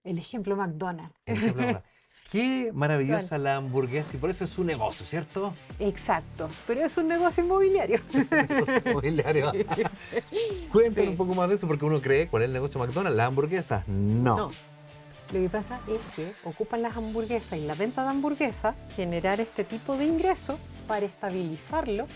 El ejemplo McDonald's. El ejemplo de qué ¿Cuál? maravillosa la hamburguesa y por eso es su negocio, ¿cierto? Exacto, pero es un negocio inmobiliario. Es un negocio inmobiliario. Cuéntame un Sí. poco más de eso porque uno cree, ¿cuál es el negocio de McDonald's? Las hamburguesas. No. No, lo que pasa es que ocupan las hamburguesas y la venta de hamburguesas generar este tipo de ingreso para estabilizarlo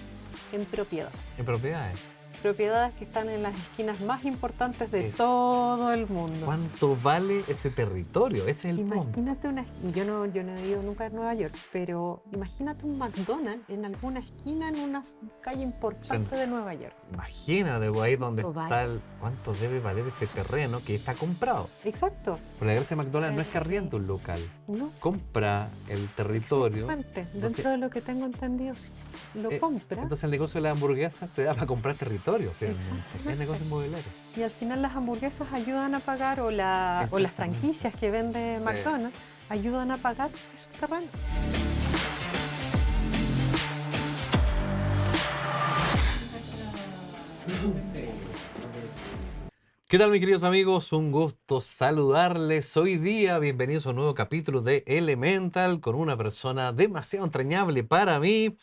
en propiedad. En propiedades. Propiedades que están en las esquinas más importantes de Es todo el mundo. cuánto vale ese territorio. Ese es el punto. Imagínate yo no he ido nunca a Nueva York, pero imagínate un McDonald's en alguna esquina en una calle importante de Nueva York. Imagínate, pues, ahí donde ¿Cuánto está vale? el. ¿Cuánto debe valer ese terreno que está comprado? Exacto. Por la gracia de McDonald's no es que Eh, arrienda un local. no, Compra el territorio. exactamente. Entonces, Dentro de lo que tengo entendido, sí. Lo eh, compra. entonces el negocio de las hamburguesas te da para comprar territorio, finalmente. Es Exactamente. negocio inmobiliario. Y al final las hamburguesas ayudan a pagar, o las Exactamente. franquicias que vende McDonald's ayudan a pagar esos terrenos. ¿Qué tal, mis queridos amigos? Un gusto saludarles hoy día. Bienvenidos a un nuevo capítulo de Elemental con una persona demasiado entrañable para mí,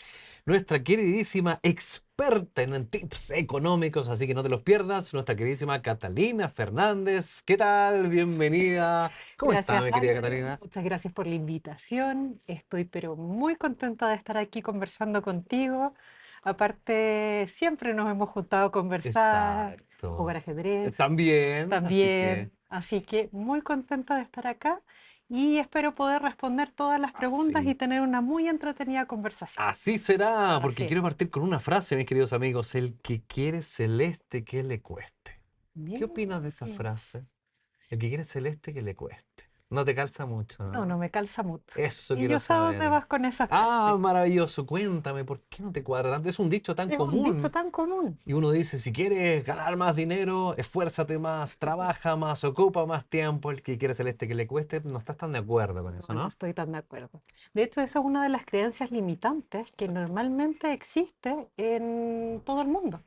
nuestra queridísima experta en tips económicos, así que no te los pierdas, nuestra queridísima Catalina Fernández. ¿Qué tal? Bienvenida. ¿Cómo está, Gracias, mi querida Ale. Catalina? Muchas gracias por la invitación. Estoy pero muy contenta de estar aquí conversando contigo. Aparte, siempre nos hemos juntado a conversar, Exacto. jugar ajedrez También, así que también. Así que muy contenta de estar acá y espero poder responder todas las preguntas y así. tener una muy entretenida conversación. Así será, Así porque quiero es. partir con una frase, mis queridos amigos. El que quiere celeste, que le cueste. ¿Qué Bien. opinas de esa frase? El que quiere celeste, que le cueste. No te calza mucho, No, no ¿no? me calza mucho. Eso Y quiero yo sé a dónde saber. vas con esa Ah, frase. maravilloso. Cuéntame, ¿por qué no te cuadra tanto? Es un dicho tan Es un dicho común. tan común. Y uno dice, si quieres ganar más dinero, esfuérzate más, trabaja más, ocupa más tiempo. El que quiere celeste, que le cueste, no estás tan de acuerdo con eso, No, no ¿no? estoy tan de acuerdo. De hecho, esa es una de las creencias limitantes que normalmente existe en todo el mundo.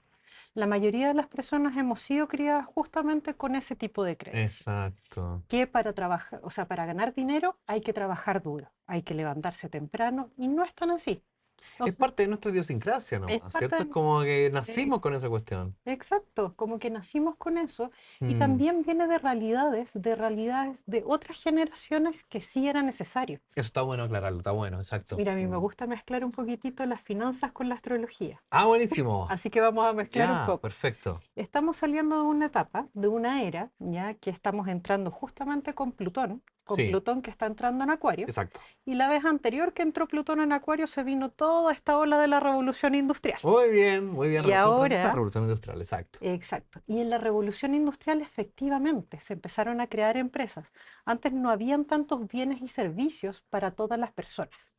La mayoría de las personas hemos sido criadas justamente con ese tipo de creencias. Exacto. Que para trabajar, o sea, para ganar dinero hay que trabajar duro, hay que levantarse temprano y no es tan así. O Es sea, parte de nuestra idiosincrasia es nomás, parte ¿cierto? Es de... como que eh, nacimos con esa cuestión. exacto, como que nacimos con eso y Mm, también viene de realidades de otras generaciones que sí era necesario. eso está bueno aclararlo, está bueno, exacto. Mira, a mí me gusta mezclar un poquitito las finanzas con la astrología, Ah, buenísimo. así que vamos a mezclar un Ya, poco. perfecto. Estamos saliendo de una etapa, de una era, ya que estamos entrando justamente con Sí, Plutón que está entrando en Acuario, exacto. y la vez anterior que entró Plutón en Acuario se vino toda esta ola de la revolución industrial. Muy bien. Y Son francesas, ahora, revolución industrial, exacto. exacto, y en la revolución industrial efectivamente se empezaron a crear empresas. Antes no habían tantos bienes y servicios para todas las personas.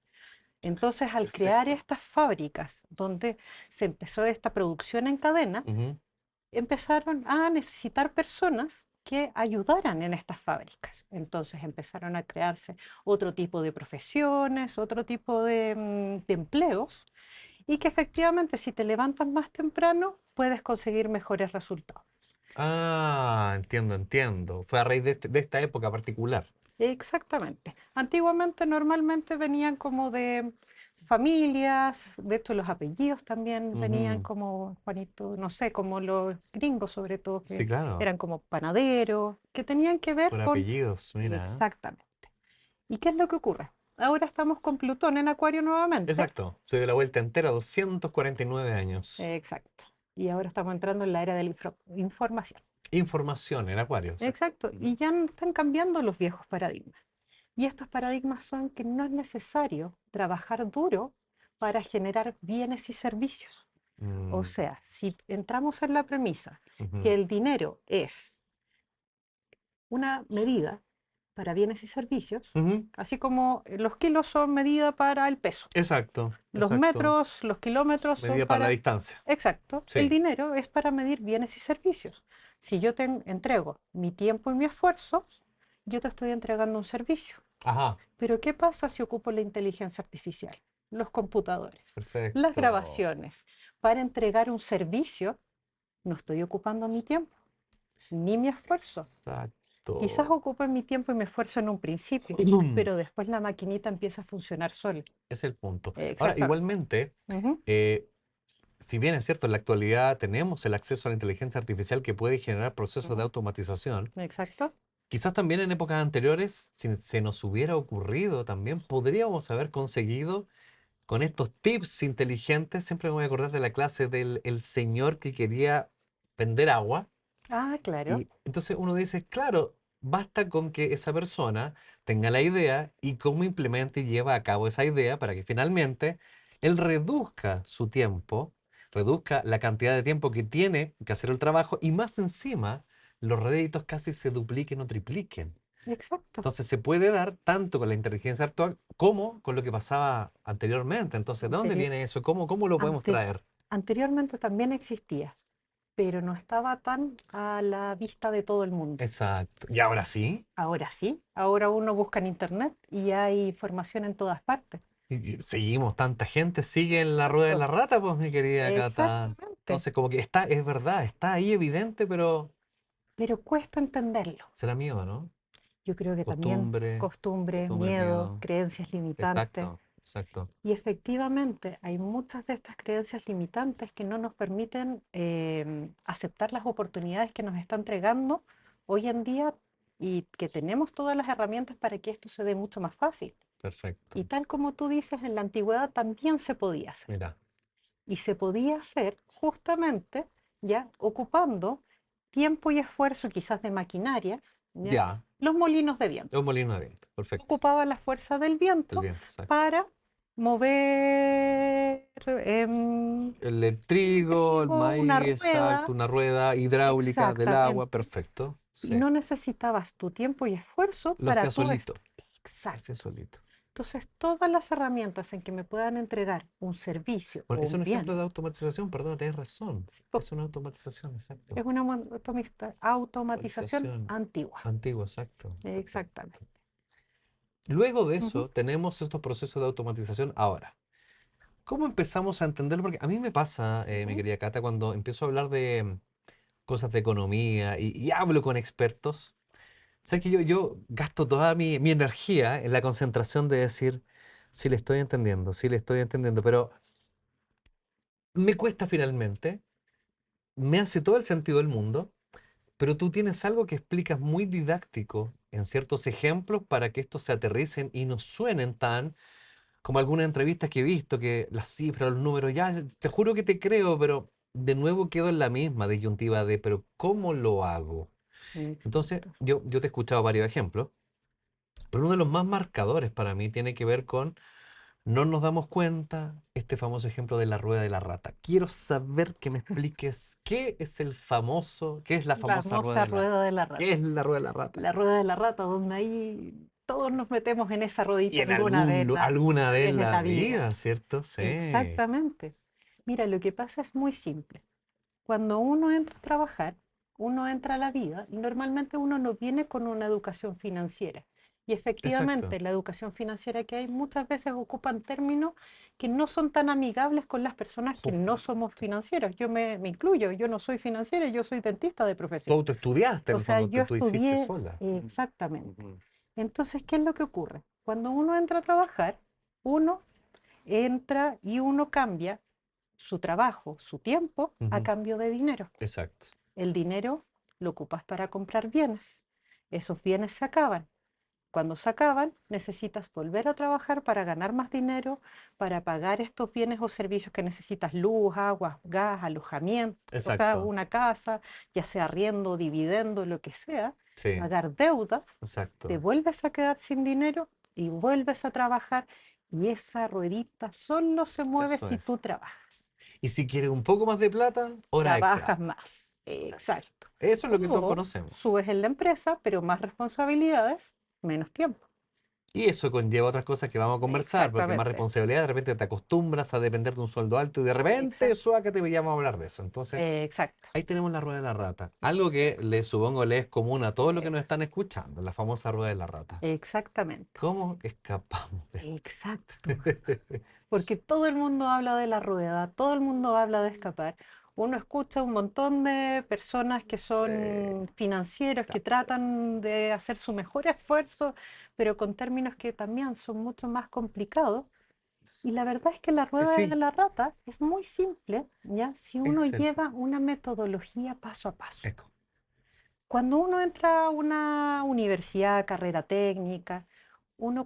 Entonces, al crear Perfecto. estas fábricas donde se empezó esta producción en cadena, Ujú. empezaron a necesitar personas que ayudaran en estas fábricas. Entonces empezaron a crearse otro tipo de profesiones, otro tipo de empleos, y que efectivamente si te levantas más temprano puedes conseguir mejores resultados. Ah, entiendo. Fue a raíz de esta época particular. Exactamente. Antiguamente normalmente venían como de familias, de hecho los apellidos también venían Ujú. como Juanito, no sé, como los gringos sobre todo, Sí, que claro. eran como panaderos, que tenían que ver Por con... apellidos, mira. Exactamente. ¿Y qué es lo que ocurre? Ahora estamos con Plutón en Acuario nuevamente. Exacto. Se dio la vuelta entera, 249 años. Exacto. Y ahora estamos entrando en la era de la información. Información en Acuario, exacto. Exacto. Y ya no están cambiando los viejos paradigmas. Y estos paradigmas son que no es necesario trabajar duro para generar bienes y servicios. O Mm, sea, si entramos en la premisa que ujú. el dinero es una medida para bienes y servicios, Ujú. así como los kilos son medida para el peso, los Exacto. metros, los kilómetros son Medida para la para... distancia. Exacto, el Sí. dinero es para medir bienes y servicios. Si yo te entrego mi tiempo y mi esfuerzo, yo te estoy entregando un servicio. Ajá. Pero ¿qué pasa si ocupo la inteligencia artificial? Los computadores, las Perfecto. grabaciones. Para entregar un servicio, no estoy ocupando mi tiempo ni mi esfuerzo. Exacto. Quizás Exacto. ocupen mi tiempo y mi esfuerzo en un principio, pero después la maquinita empieza a funcionar sola. Es el punto. Ahora, Exactamente. igualmente, Ujú, eh, si bien es cierto, en la actualidad tenemos el acceso a la inteligencia artificial que puede generar procesos de ujú, automatización, exacto. quizás también en épocas anteriores, si se nos hubiera ocurrido también, podríamos haber conseguido con estos tips inteligentes. Siempre me voy a acordar de la clase del el señor que quería vender agua. Ah, claro. Y entonces uno dice, claro, basta con que esa persona tenga la idea y cómo implemente y lleva a cabo esa idea para que finalmente él reduzca su tiempo, reduzca la cantidad de tiempo que tiene que hacer el trabajo y más encima los réditos casi se dupliquen o tripliquen. Exacto. Entonces se puede dar tanto con la inteligencia actual como con lo que pasaba anteriormente. Entonces, ¿de dónde Anteri- viene eso? ¿Cómo lo podemos ante- traer? Anteriormente también existía, pero no estaba tan a la vista de todo el mundo. Exacto. ¿Y ahora sí? Ahora sí, ahora uno busca en internet y hay información en todas partes. Y seguimos, tanta gente sigue en la rueda de Exacto, la rata, pues mi querida Cata. exactamente. Entonces, como que está, es verdad, está ahí evidente, pero Pero cuesta entenderlo. será miedo, ¿no? Yo creo que también Costumbre, costumbre, costumbre, miedo, miedo. creencias limitantes. Exacto, exacto. Y efectivamente hay muchas de estas creencias limitantes que no nos permiten aceptar las oportunidades que nos está entregando hoy en día y que tenemos todas las herramientas para que esto se dé mucho más fácil. Perfecto. Y tal como tú dices, en la antigüedad también se podía hacer. Mira, Y se podía hacer justamente ya ocupando tiempo y esfuerzo quizás de maquinarias, ¿ya? ya, Los molinos de viento. un molino de viento. Perfecto. Ocupaba la fuerza del El viento viento, exacto. para mover El un trigo, el trigo, una maíz, exacto, rueda, una rueda hidráulica del agua, exactamente. perfecto. Y Sí. no necesitabas tu tiempo y esfuerzo Lo para hacía todo esto. solito. Lo hacía Exacto. solito. Entonces, todas las herramientas en que me puedan entregar un servicio Bueno, o es un un ejemplo bien, de automatización, perdón, tienes razón. sí, po, Es una automatización, exacto. es una automatización Automatización antigua. antigua, exacto. Exactamente. Perfecto. Luego de Ujú, eso, tenemos estos procesos de automatización ahora. ¿Cómo empezamos a entenderlo? Porque a mí me pasa, mi ujú. querida Cata, cuando empiezo a hablar de cosas de economía y hablo con expertos, sé que yo gasto toda mi energía en la concentración de decir, sí le estoy entendiendo, pero me cuesta finalmente, me hace todo el sentido del mundo, pero tú tienes algo que explicas muy didáctico en ciertos ejemplos para que estos se aterricen y no suenen tan como algunas entrevistas que he visto, que las cifras, los números, ya, te juro que te creo, pero de nuevo quedo en la misma disyuntiva de, pero ¿cómo lo hago? Entonces, Exacto. yo te he escuchado varios ejemplos, pero uno de los más marcadores para mí tiene que ver con no nos damos cuenta, este famoso ejemplo de la rueda de la rata. Quiero saber que me expliques qué es la La famosa famosa rueda de la qué rata. es la rueda de la rata. La rueda de la rata, donde ahí todos nos metemos en esa Y ruedita en alguna alguna vez vez en en la la vida. vida, ¿cierto? Sí. Exactamente. Mira, lo que pasa es muy simple. Cuando uno entra a trabajar, uno entra a la vida y normalmente uno no viene con una educación financiera. Y Exacto. efectivamente, la educación financiera que hay muchas veces ocupan términos que no son tan amigables con las personas que no somos Justamente. financieros. Me incluyo, yo no soy financiera, yo soy dentista de Tú profesión. autoestudiaste, en O el sea, fondo, yo tú hiciste estudié sola. exactamente. Ujú. Entonces, ¿qué es lo que ocurre? Cuando uno entra a trabajar, uno entra y uno cambia su trabajo, su tiempo, a Ujú. cambio de dinero. Exacto. El dinero lo ocupas para comprar bienes. Esos bienes se acaban. Cuando se acaban, necesitas volver a trabajar para ganar más dinero, para pagar estos bienes o servicios que necesitas, luz, agua, gas, alojamiento, Exacto. una casa, ya sea arriendo, dividendo, lo que sea, Sí, pagar deudas, te exacto. vuelves a quedar sin dinero y vuelves a trabajar y esa ruedita solo se mueve Eso si tú es. trabajas. Y si quieres un poco más de plata, hora extra. Trabajas más. Exacto. Exacto. Eso es lo que todos O conocemos. subes en la empresa, pero más responsabilidades, menos tiempo. Y eso conlleva otras cosas que vamos a conversar, porque más Exactamente. responsabilidad, de repente te acostumbras a depender de un sueldo alto y de repente, Exacto. eso acá te veíamos a hablar de eso. Entonces, Exacto. ahí tenemos la rueda de la rata. Algo que Exacto. les supongo les es común a todos los que nos Es- están escuchando, la famosa rueda de la rata. Exactamente. ¿Cómo escapamos de Exacto. Porque todo el mundo habla de la rueda, todo el mundo habla de escapar. Uno escucha un montón de personas que Sí, son financieros, que también. tratan de hacer su mejor esfuerzo, pero con términos que también son mucho más complicados. Y la verdad es que la rueda de Sí, la rata es muy simple, ¿ya? Si uno es el lleva una metodología paso a paso. eco. Cuando uno entra a una universidad, carrera técnica, uno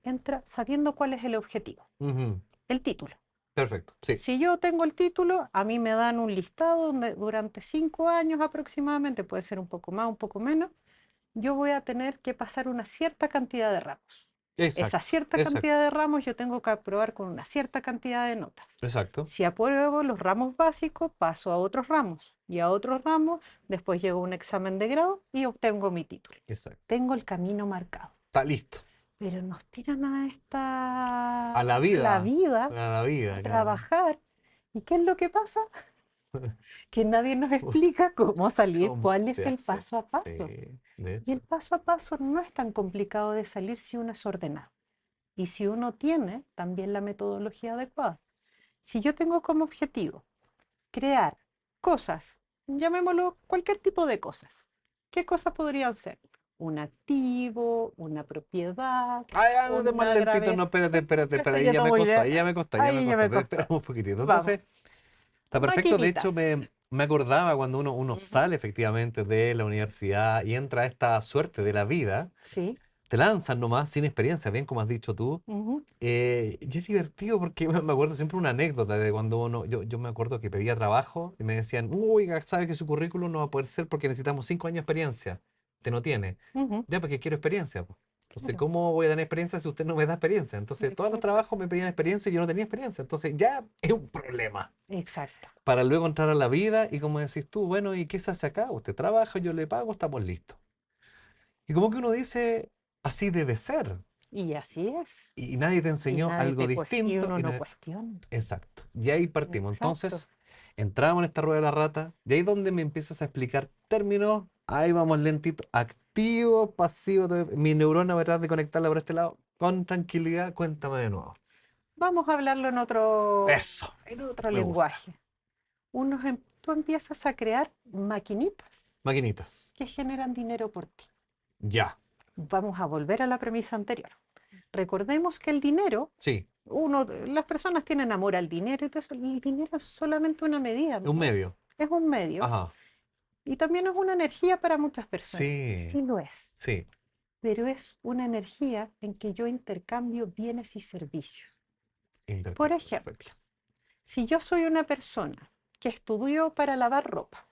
entra sabiendo cuál es el objetivo, Ujú, el título. perfecto, sí. Si yo tengo el título, a mí me dan un listado donde durante 5 años aproximadamente, puede ser un poco más, un poco menos, yo voy a tener que pasar una cierta cantidad de ramos. Esa Exacto, cierta exacto, cantidad de ramos yo tengo que aprobar con una cierta cantidad de notas. exacto, Si apruebo los ramos básicos, paso a otros ramos y a otros ramos, después llego a un examen de grado y obtengo mi título. exacto. Tengo el camino marcado. Está listo. Pero nos tiran a A la la vida, vida, a la a vida, claro. trabajar. ¿Y qué es lo que pasa? Que nadie nos explica cómo salir, ¿Cómo cuál es se el hace? paso a Sí, paso. de Y el hecho. paso a paso no es tan complicado de salir si uno es ordenado y si uno tiene también la metodología adecuada. Si yo tengo como objetivo crear cosas, llamémoslo cualquier tipo de cosas, ¿qué cosas podrían ser? Un activo, una propiedad, Ay, ándate más una lentito, no, gravedad. espérate, espérate, Me espera, estoy ahí ya yendo me muy costó, lejos. ahí ya me costó, ya me Ahí ya costó, me pero costó. espera un poquitito. Vamos. Entonces, está perfecto, de hecho Maquinitas. me acordaba cuando uno Ujú. sale efectivamente de la universidad y entra a esta suerte de la vida, Sí. te lanzan nomás sin experiencia, bien como has dicho tú. Ujú, Y es divertido porque me acuerdo siempre una anécdota de cuando yo me acuerdo que pedía trabajo y me decían, uy, sabe que su currículum no va a poder ser porque necesitamos 5 años de experiencia. Usted no tiene. ujú, Ya, porque quiero experiencia, po. Entonces, claro, ¿cómo voy a tener experiencia si usted no me da experiencia? Entonces, todos los exacto, trabajos me pedían experiencia y yo no tenía experiencia. Entonces, ya es un problema. exacto. Para luego entrar a la vida y como decís tú, bueno, ¿y qué se hace acá? Usted trabaja, yo le pago, estamos listos. Y como que uno dice, así debe ser. Y así es. Y nadie te Y enseñó nadie algo te y distinto. uno no cuestiona. Exacto. Y ahí partimos. Exacto. Entonces, entramos en esta rueda de la rata. Y ahí donde me empiezas a explicar términos. Ahí vamos lentito. Activo, pasivo. Mi neurona va a tratar de conectarla por este lado. Con tranquilidad. Cuéntame de nuevo. Vamos a hablarlo Eso. en otro Me gusta. lenguaje. Tú empiezas a crear maquinitas Maquinitas. que generan dinero por ti. Ya. Vamos a volver a la premisa anterior. Recordemos que el dinero, Sí. las personas tienen amor al dinero y todo eso, y el dinero es solamente una medida, Un ¿no? medio. Es un medio Ajá. y también es una energía para muchas personas. Y Sí. sí lo es, Sí. pero es una energía en que yo intercambio bienes y servicios. Por Intercambio. ejemplo, Perfecto. si yo soy una persona que estudió para lavar ropa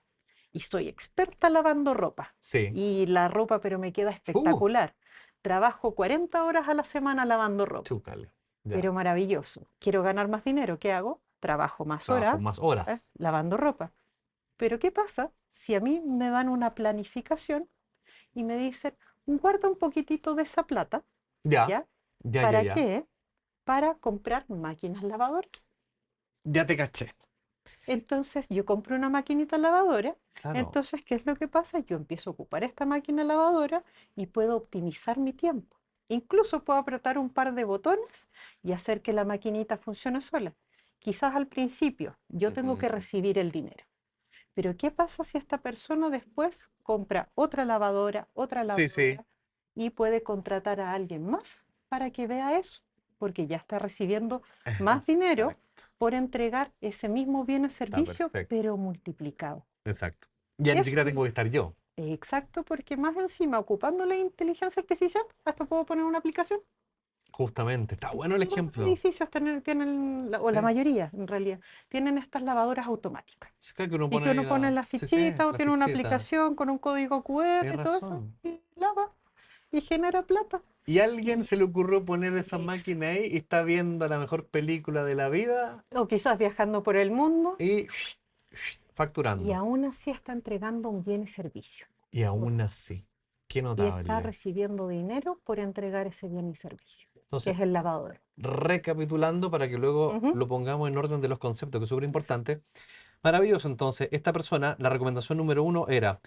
y soy experta lavando ropa Sí. y la ropa pero me queda Uh. espectacular, trabajo 40 horas a la semana lavando ropa, Chúcale. Ya. pero maravilloso. Quiero ganar más dinero, ¿qué hago? Trabajo más Trabajo horas más horas. lavando ropa. Pero ¿qué pasa si a mí me dan una planificación y me dicen, guarda un poquitito de esa plata, Ya. ¿ya? Ya, ya, ¿Para ya. qué? Para comprar máquinas lavadoras. Ya te caché. Entonces yo compro una maquinita lavadora. Claro. Entonces, ¿qué es lo que pasa? Yo empiezo a ocupar esta máquina lavadora y puedo optimizar mi tiempo. Incluso puedo apretar un par de botones y hacer que la maquinita funcione sola. Quizás al principio yo tengo que Mm. recibir el dinero. Pero ¿qué pasa si esta persona después compra otra Sí, sí. lavadora y puede contratar a alguien más para que vea eso? Porque ya está recibiendo más dinero Exacto. por entregar ese mismo bien o Está servicio, perfecto. pero multiplicado. Exacto. Ya ni Eso siquiera es tengo que estar yo. exacto, porque más encima, ocupando la inteligencia artificial, hasta puedo poner una aplicación. Justamente. Está bueno el Todos los ejemplo. edificios tienen, o la Sí. mayoría en realidad, tienen estas lavadoras automáticas. Sí, claro que uno Y pone que ahí uno pone la. la Sí, sí, fichita o la tiene una fichita. aplicación con un código QR Tienes y todo eso, razón. y lava y genera plata. ¿Y a alguien Y se le ocurrió poner esa ex- máquina ahí y está viendo la mejor película de la vida o quizás viajando por el mundo y y facturando? aún así está entregando un bien y servicio. Y Por- aún así. Qué y está notable. recibiendo dinero por entregar ese bien y servicio, que Entonces, es el lavador. recapitulando para que luego Ujú, lo pongamos en orden de los conceptos, que es súper exacto. importante. Maravilloso, entonces, esta persona, la recomendación número uno era,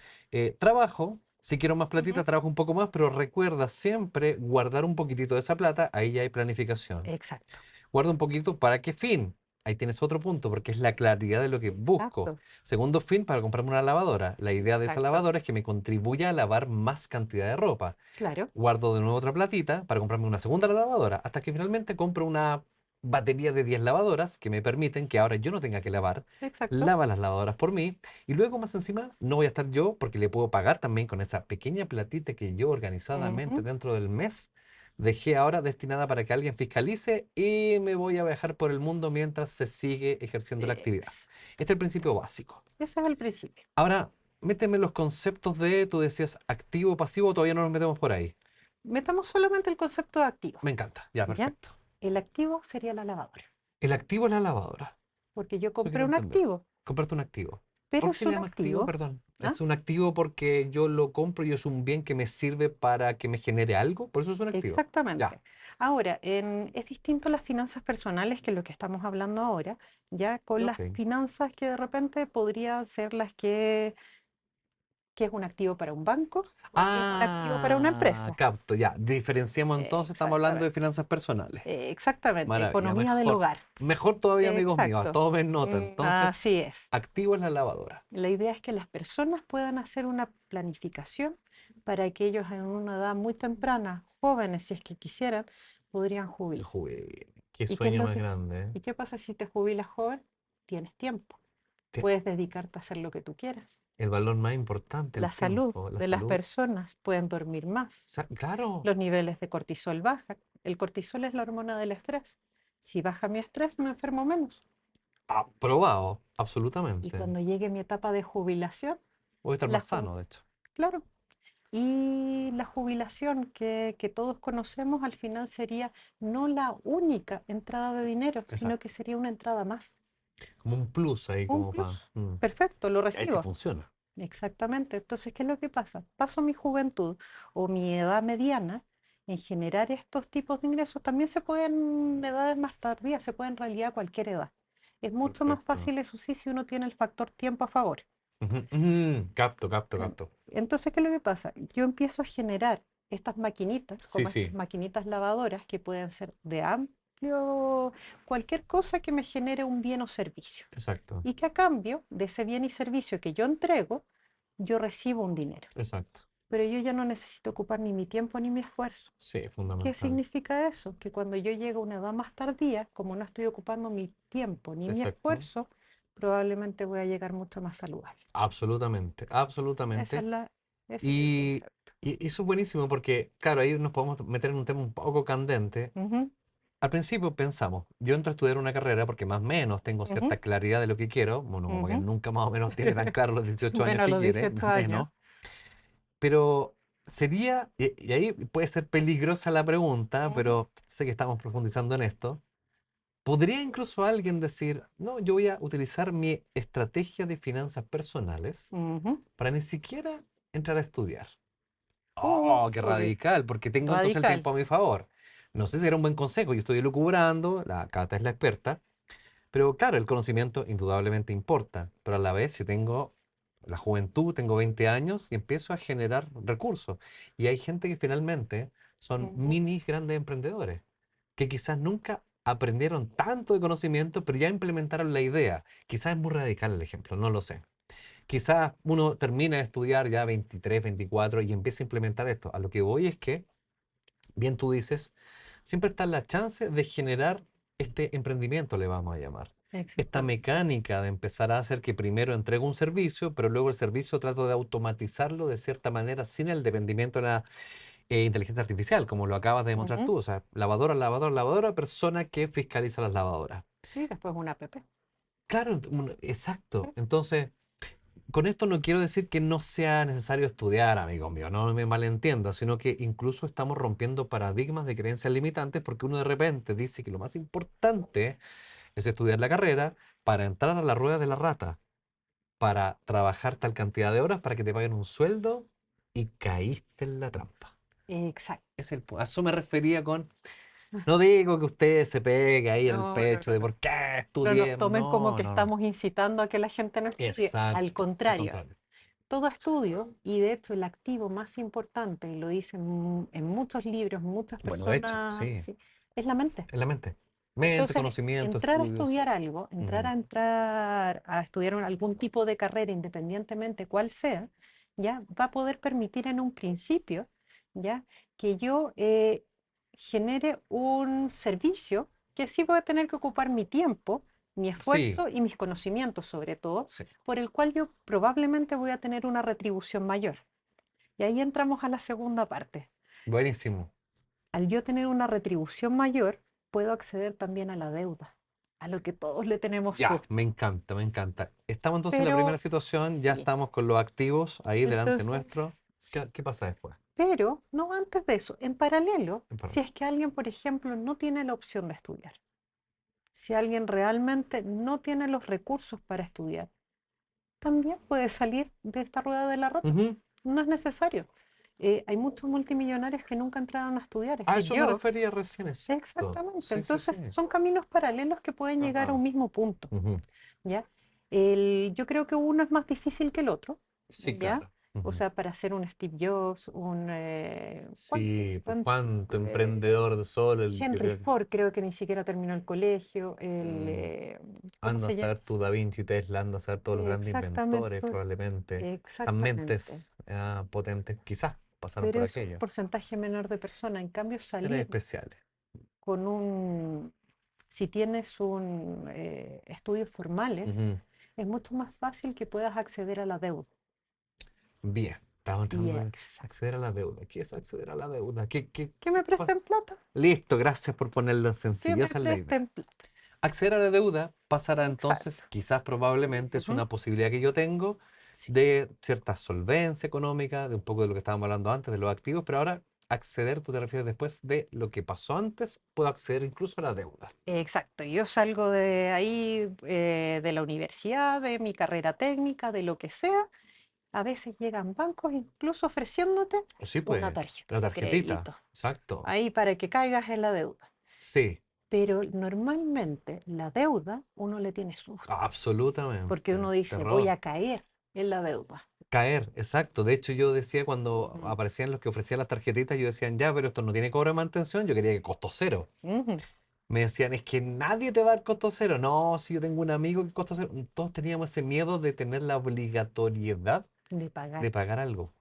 trabajo, si quiero más Ujú, platita, trabajo un poco más, pero recuerda siempre guardar un poquitito de esa plata, ahí ya hay planificación. exacto. Guarda un poquito, ¿para qué fin? ahí tienes otro punto, porque es la claridad de lo que busco. Exacto, Segundo fin, para comprarme una lavadora. La idea de esa exacto. lavadora es que me contribuya a lavar más cantidad de ropa. Claro, Guardo de nuevo otra platita para comprarme una segunda lavadora, hasta que finalmente compro una batería de 10 lavadoras que me permiten que ahora yo no tenga que lavar, exacto. lava las lavadoras por mí, y luego más encima no voy a estar yo porque le puedo pagar también con esa pequeña platita que yo organizadamente Ujú. dentro del mes dejé ahora destinada para que alguien fiscalice y me voy a viajar por el mundo mientras se sigue ejerciendo la actividad. Ex- Este es el principio básico. Ese es el principio. Ahora, méteme los conceptos de, tú decías activo, pasivo, todavía no nos metemos por ahí. Metamos solamente el concepto de activo, Me encanta, ya, ¿ya? perfecto. El activo sería la lavadora, El activo es la lavadora. porque yo Eso compré quiero un entender. activo, Comprarte un activo. pero ¿Por qué es se le un llama activo? activo, Perdón. ¿ah? Es un activo porque yo lo compro y es un bien que me sirve para que me genere algo. Por eso es un activo. Ya. Exactamente. Ahora, es distinto las finanzas personales que lo que estamos hablando ahora, ya con las Ok. finanzas que de repente podrían ser las que es un activo para un banco o que es un activo para una Ah, empresa. capto, ya. Diferenciamos entonces, estamos hablando de Exactamente. finanzas personales. Exactamente, Maravilla, economía del mejor. hogar. Mejor todavía, amigos míos. Exacto. Tomen nota. Entonces, Así es. activo es la lavadora. La idea es que las personas puedan hacer una planificación para que ellos en una edad muy temprana, jóvenes si es que quisieran, podrían Se jubilar. jubile. Qué ¿Y qué es sueño lo más que, grande, ¿eh? y qué pasa si te jubilas joven? Tienes tiempo. Tie- Puedes dedicarte a hacer lo que tú quieras. El valor más importante, el La salud tiempo, la de las salud. personas pueden dormir más. Claro, Los niveles de cortisol bajan. El cortisol es la hormona del estrés. Si baja mi estrés, me enfermo menos. aprobado, Y absolutamente. cuando llegue mi etapa de jubilación, Voy a estar la más ju- sano, de hecho. claro, y la jubilación que todos conocemos al final sería no la única entrada de dinero, sino que Exacto. sería una entrada más. Como un plus ahí, Un como para... plus. Perfecto, lo Ahí sí recibo. funciona. Exactamente. Entonces, ¿qué es lo que pasa? Paso mi juventud o mi edad mediana en generar estos tipos de ingresos. También se pueden en edades más tardías, se puede en realidad a cualquier edad. Es mucho más Perfecto. fácil, eso sí, si uno tiene el factor tiempo a favor. Ujú, ujú. Capto, capto, En- capto. Entonces, ¿qué es lo que pasa? Yo empiezo a generar estas maquinitas, Sí, como estas sí, maquinitas lavadoras, que pueden ser de amplio, cualquier cosa que me genere un bien o servicio. exacto, Y que a cambio de ese bien y servicio que yo entrego, yo recibo un dinero. exacto. Pero yo ya no necesito ocupar ni mi tiempo ni mi esfuerzo. Sí, ¿Qué fundamental. significa eso? Que cuando yo llego a una edad más tardía, como no estoy ocupando mi tiempo ni mi Exacto. esfuerzo, probablemente voy a llegar mucho más saludable. Absolutamente, Esa es absolutamente. ese es el Y, concepto. y eso es buenísimo porque, claro, ahí nos podemos meter en un tema un poco candente. Ujú, Al principio pensamos, yo entro a estudiar una carrera porque más o menos tengo ujú, cierta claridad de lo que quiero. Bueno, como que ujú. nunca más o menos tiene tan claro los 18 años Bueno, a que los quiere, 18 más o años. menos. Pero sería, y ahí puede ser peligrosa la pregunta, Ujú, pero sé que estamos profundizando en esto. ¿Podría incluso alguien decir, no, yo voy a utilizar mi estrategia de finanzas personales ujú. para ni siquiera entrar a estudiar? Oh, qué Uy, radical, porque tengo entonces el radical. tiempo a mi favor. No sé si era un buen consejo, yo estoy lucubrando, la Cata es la experta, pero claro, el conocimiento indudablemente importa, pero a la vez si tengo la juventud, tengo 20 años y empiezo a generar recursos. Y hay gente que finalmente son Ujú, mini grandes emprendedores, que quizás nunca aprendieron tanto de conocimiento, pero ya implementaron la idea. Quizás es muy radical el ejemplo, no lo sé. Quizás uno termina de estudiar ya 23, 24 y empieza a implementar esto. A lo que voy es que, bien tú dices, siempre está la chance de generar este emprendimiento, le vamos a llamar. Esta exactamente. mecánica de empezar a hacer que primero entrego un servicio, pero luego el servicio trato de automatizarlo de cierta manera sin el dependimiento de la inteligencia artificial, como lo acabas de demostrar Ujú. tú. O sea, lavadora, lavadora, lavadora, persona que fiscaliza las lavadoras. Y después una app. Claro, Sí. exacto. Entonces, con esto no quiero decir que no sea necesario estudiar, amigo mío, no me malentienda, sino que incluso estamos rompiendo paradigmas de creencias limitantes porque uno de repente dice que lo más importante es estudiar la carrera para entrar a la rueda de la rata, para trabajar tal cantidad de horas para que te paguen un sueldo y caíste en la trampa. Exacto. A eso me refería con, no digo que usted se pegue ahí al No, no, pecho no, de no. por qué No nos estudié. tomen como No, que no, no. estamos incitando a que la gente no estudie. Al Exacto, al contrario, contrario. todo estudio, y de hecho el activo más importante, y lo dicen en muchos libros, muchas Bueno, de hecho, personas, sí. sí, es la mente. En la mente. Mente, Entonces, conocimiento, entrar a estudios. estudiar algo, Mm, entrar a estudiar algún tipo de carrera, independientemente cuál sea, ya va a poder permitir en un principio, ya, que yo genere un servicio que sí voy a tener que ocupar mi tiempo, mi sí, esfuerzo y mis conocimientos sobre todo, sí. por el cual yo probablemente voy a tener una retribución mayor. Y ahí entramos a la segunda parte. Buenísimo. Al yo tener una retribución mayor, puedo acceder también a la deuda, a lo que todos le tenemos Ya, susto. me encanta, me encanta. Estamos entonces en la primera Pero situación, ya sí, estamos con los activos ahí delante nuestro. entonces sí. ¿Qué pasa después? Pero no antes de eso, en paralelo, En si paralelo. es que alguien, por ejemplo, no tiene la opción de estudiar, si alguien realmente no tiene los recursos para estudiar, también puede salir de esta rueda de la rata. Ujú. No es necesario. Hay muchos multimillonarios que nunca entraron a estudiar. Es A decir, eso me yo, refería recién, exacto. exactamente. Sí, sí, sí. Entonces, son caminos paralelos que pueden llegar a Ajá. un mismo punto. Ujú. ¿Ya? Yo creo que uno es más difícil que el otro, Sí, ¿ya? claro. O Ujú. sea, para ser un Steve Jobs, Sí, pues cuánto eh, emprendedor de solo el que Henry Ford creo que ni siquiera terminó el colegio, mm, ¿cómo anda a se llama? saber tu Da Vinci, Tesla, anda a saber todos los grandes inventores, Exactamente, probablemente. Estas exactamente. mentes potentes, quizás pasaron Pero por es un aquello. porcentaje menor de personas. En cambio, Seres salir especiales. con si tienes estudios formales, Ujú. es mucho más fácil que puedas acceder a la deuda. Bien, estamos Y entrando en acceder a exacto. la deuda. ¿Qué es acceder a la deuda? Que ¿Qué me presten pasa? plata, Listo, gracias por ponerlo en que sencillo. me Esa es la idea. presten plata. Acceder a la deuda pasará Exacto. entonces, quizás probablemente es Ujú. una posibilidad que yo tengo Sí, de cierta solvencia económica, de un poco de lo que estábamos hablando antes, de los activos, pero ahora acceder, tú te refieres después de lo que pasó antes, puedo acceder incluso a la deuda. exacto. Yo salgo de ahí, de la universidad, de mi carrera técnica, de lo que sea. A veces llegan bancos incluso ofreciéndote O sí, una pues, tarjeta la de tarjetita. crédito, Exacto. ahí para que caigas en la deuda. Sí, Pero normalmente la deuda uno le tiene susto, porque absolutamente. uno dice, voy Terror. a caer en la deuda. Caer, exacto. De hecho, yo decía cuando Ujú, aparecían los que ofrecían las tarjetitas, yo decían, ya, pero esto no tiene cobro de mantención, yo quería que costo cero. ujú. Me decían, es que nadie te va a dar costo cero. No, si yo tengo un amigo que costo cero. Todos teníamos ese miedo de tener la obligatoriedad De pagar. de pagar algo.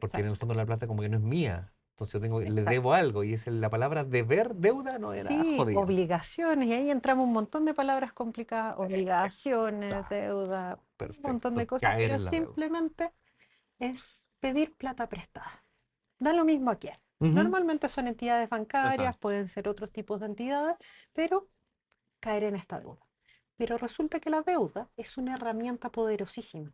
Porque en el Exacto, fondo la plata como que no es mía. Entonces yo tengo, le exacto. debo algo. Y es la palabra deber, deuda, no era Sí, jodido. obligaciones, y ahí entramos un montón de palabras complicadas, obligaciones, Está deuda, un montón de perfecto. cosas, Caer pero en la deuda. simplemente es pedir plata prestada. Da lo mismo a quién. Ujú. Normalmente son entidades bancarias, Exacto. pueden ser otros tipos de entidades, pero caer en esta deuda. Pero resulta que la deuda es una herramienta poderosísima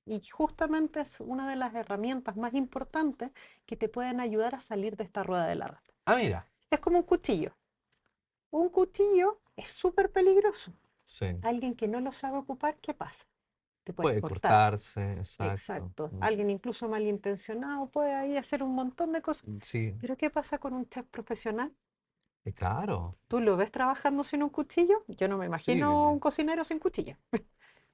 y justamente es una de las herramientas más importantes que te pueden ayudar a salir de esta rueda de la rata. Ah, mira. Es como un cuchillo. Un cuchillo es súper peligroso. Sí. Alguien que no lo sabe ocupar, ¿qué pasa? Te puedes Puede cortar. cortarse, exacto. Exacto. Mm. Alguien incluso malintencionado puede ahí hacer un montón de cosas. Sí, Pero ¿qué pasa con un chef profesional? claro. ¿Tú lo ves trabajando sin un cuchillo? Yo no me Sí, imagino un cocinero sin cuchillo.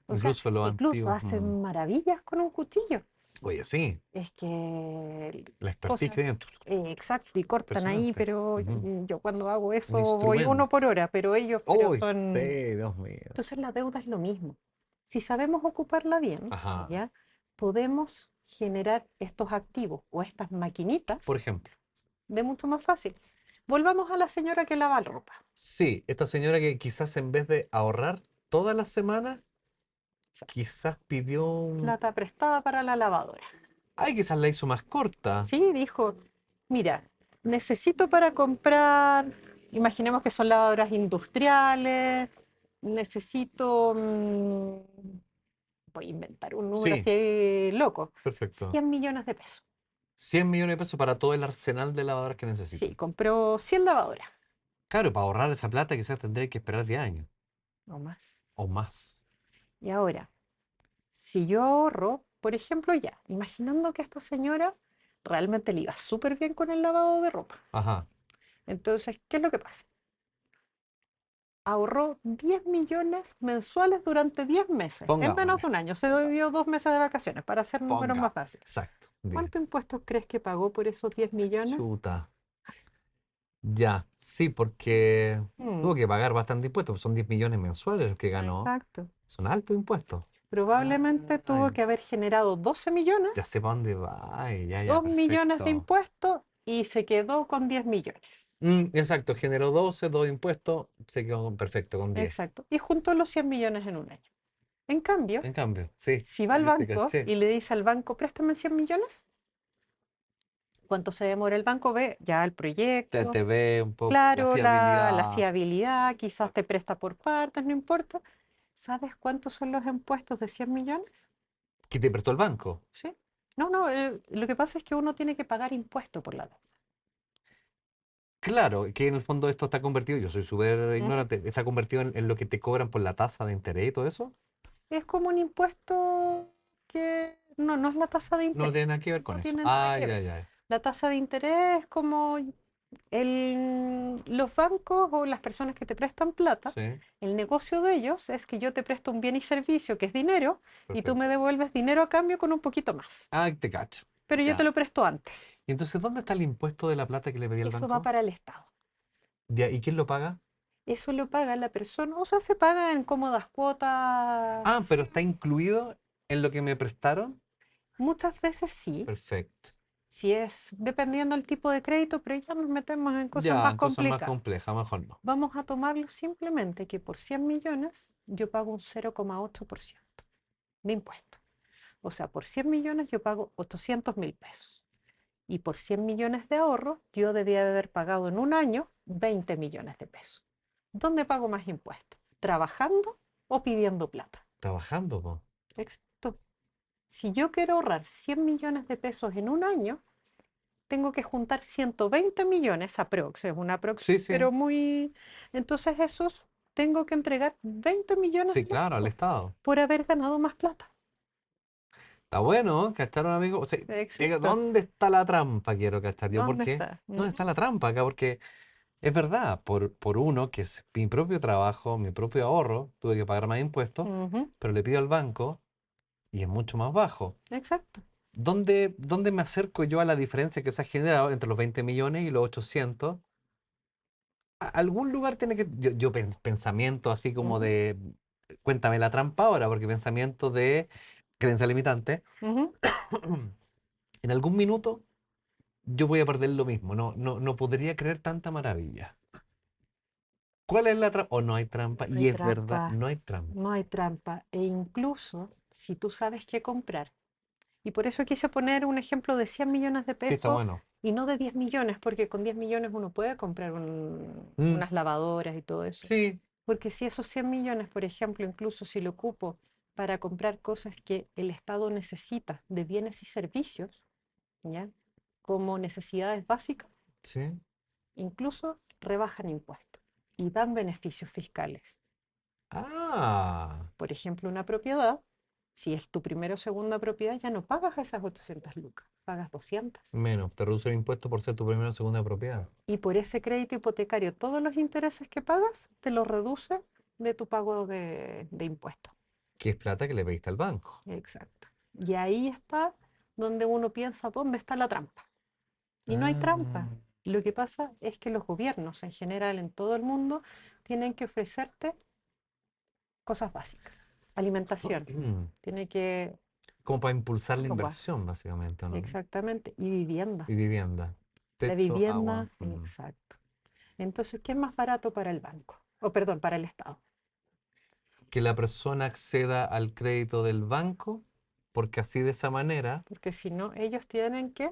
O sea, incluso los incluso antiguos. hacen maravillas con un cuchillo. Oye, sí, Es que la expertise que cosas, tienen. exacto, y cortan ahí, Impresionante. pero Ujú. yo cuando hago Un eso voy uno instrumento. por hora, pero ellos, pero Uy, sí, son... Dios mío. Entonces la deuda es lo mismo. Si sabemos ocuparla bien, Ajá. ¿ya? Podemos generar estos activos o estas maquinitas Por ejemplo, de mucho más fácil. Volvamos a la señora que lava la ropa. sí, esta señora que quizás en vez de ahorrar toda la semana, Exacto. quizás pidió un... Plata prestada para la lavadora. Ay, quizás la hizo más corta. Sí, dijo, mira, necesito para comprar, imaginemos que son lavadoras industriales, necesito, voy a inventar un número Sí, así loco, perfecto. 100 millones de pesos. 100 millones de pesos para todo el arsenal de lavadoras que necesita. Sí, compró 100 lavadoras Claro, para ahorrar esa plata quizás tendré que esperar 10 años o más. o más. Y ahora, si yo ahorro, por ejemplo, ya, imaginando que esta señora realmente le iba súper bien con el lavado de ropa. Ajá, Entonces, ¿qué es lo que pasa? Ahorró 10 millones mensuales durante 10 meses, en menos pongámosle, de un año. Se dio 2 meses de vacaciones para hacer números más pongámosle. fáciles. Exacto, 10. ¿Cuántos impuestos crees que pagó por esos 10 millones? Chuta. Ya. Sí, porque Mm, tuvo que pagar bastante impuestos, son 10 millones mensuales los que ganó. exacto. Son altos impuestos. Probablemente tuvo Ay, que haber generado 12 ya millones, sé para dónde va. Ay, ya, ya, 2 millones de perfecto. impuestos y se quedó con 10 millones. Exacto, generó 12 2 impuestos, se quedó perfecto con 10. Exacto. Y juntó los 100 millones en un año. En cambio, En cambio, sí, si va sí, al yo te banco caché. y le dice al banco, préstame 100 millones, ¿cuánto se demora el banco? Ve ya el proyecto, Te ve un poco la claro, la fiabilidad fiabilidad, quizás te presta por partes, no importa. ¿Sabes cuántos son los impuestos de 100 millones? que te prestó el banco. ¿Sí? No, no, lo que pasa es que uno tiene que pagar impuesto por la deuda. Claro, que en el fondo esto está convertido, yo soy súper Ujú. ignorante, está convertido en lo que te cobran por la tasa de interés y todo eso. Es como un impuesto que no es la tasa de No tiene interés, nada que ver con no eso. tiene nada Ah, que ya, ver. ya. La tasa de interés es como los bancos o las personas que te prestan plata, Sí, el negocio de ellos es que yo te presto un bien y servicio que es dinero y tú me perfecto. devuelves dinero a cambio con un poquito más. Ah, te cacho. Pero yo te Ya. lo presto antes. Y entonces, ¿dónde está el impuesto de la plata que le pedí al Eso va banco? para el Estado. Ya, ¿y quién lo paga? Eso lo paga la persona, o sea, se paga en cómodas Ah, cuotas. pero está incluido en lo que me prestaron. Muchas veces sí, Perfecto. si es dependiendo del tipo de crédito, pero ya nos metemos en cosas más Ya, cosas más complicadas. complejas, mejor no. Vamos a tomarlo simplemente que por 100 millones yo pago un 0,8% de impuesto. O sea, por 100 millones yo pago 800.000 pesos. Y por 100 millones de ahorro yo debía haber pagado en un año 20 millones de pesos. ¿Dónde pago más impuestos? ¿Trabajando o pidiendo plata? Trabajando, po. Exacto. Si yo quiero ahorrar 100 millones de pesos en un año, tengo que juntar 120 millones, aprox, es una aprox, Sí, sí. pero muy... Entonces esos tengo que entregar 20 millones Sí, al claro, al Estado Estado. por haber ganado más plata. Está bueno, ¿cacharon, amigo? O sea, Exacto. ¿dónde está la trampa? Quiero cachar yo. ¿Por ¿Dónde qué? está? ¿Dónde Ujú, está la trampa acá? Porque es verdad, por uno, que es mi propio trabajo, mi propio ahorro, tuve que pagar más impuestos, ujú, pero le pido al banco y es mucho más bajo. exacto. ¿Dónde me acerco yo a la diferencia que se ha generado entre los 20 millones y los 800? Algún lugar tiene que... Pensamiento así como Ujú, de... Cuéntame la trampa ahora, porque pensamiento de creencia limitante. ujú. En algún minuto yo voy a perder lo mismo. No, no, no podría creer tanta maravilla. ¿Cuál es la trampa? O no hay trampa. No hay Y es verdad, trampa, no hay trampa. no hay trampa. E incluso si tú sabes qué comprar. Y por eso quise poner un ejemplo de 100 millones de Sí, está pesos bueno. y no de 10 millones, porque con 10 millones uno puede comprar Mm, unas lavadoras y todo eso. sí, Porque si esos 100 millones, por ejemplo, incluso si lo ocupo para comprar cosas que el Estado necesita de bienes y servicios, ¿ya? Como necesidades básicas, sí. incluso rebajan impuestos y dan beneficios fiscales. Ah, Por ejemplo, una propiedad, si es tu primera o segunda propiedad, ya no pagas esas 800 lucas, pagas 200. menos. Te reduce el impuesto por ser tu primera o segunda propiedad. Y por ese crédito hipotecario, todos los intereses que pagas, te los reduce de tu pago de impuestos. Que es plata que le pediste al banco. Exacto. Y ahí está donde uno piensa, ¿dónde está la trampa? Y no hay Ah. trampa. Lo que pasa es que los gobiernos en general en todo el mundo tienen que ofrecerte cosas básicas. Alimentación, tiene que Como para impulsar la agua, inversión, básicamente, ¿o no? exactamente, y vivienda. Y vivienda. La Techo, agua. vivienda, exacto. Entonces, ¿qué es más barato para el banco? O perdón, para el Estado. Que la persona acceda al crédito del banco, porque así de esa manera Porque si no, ellos tienen que...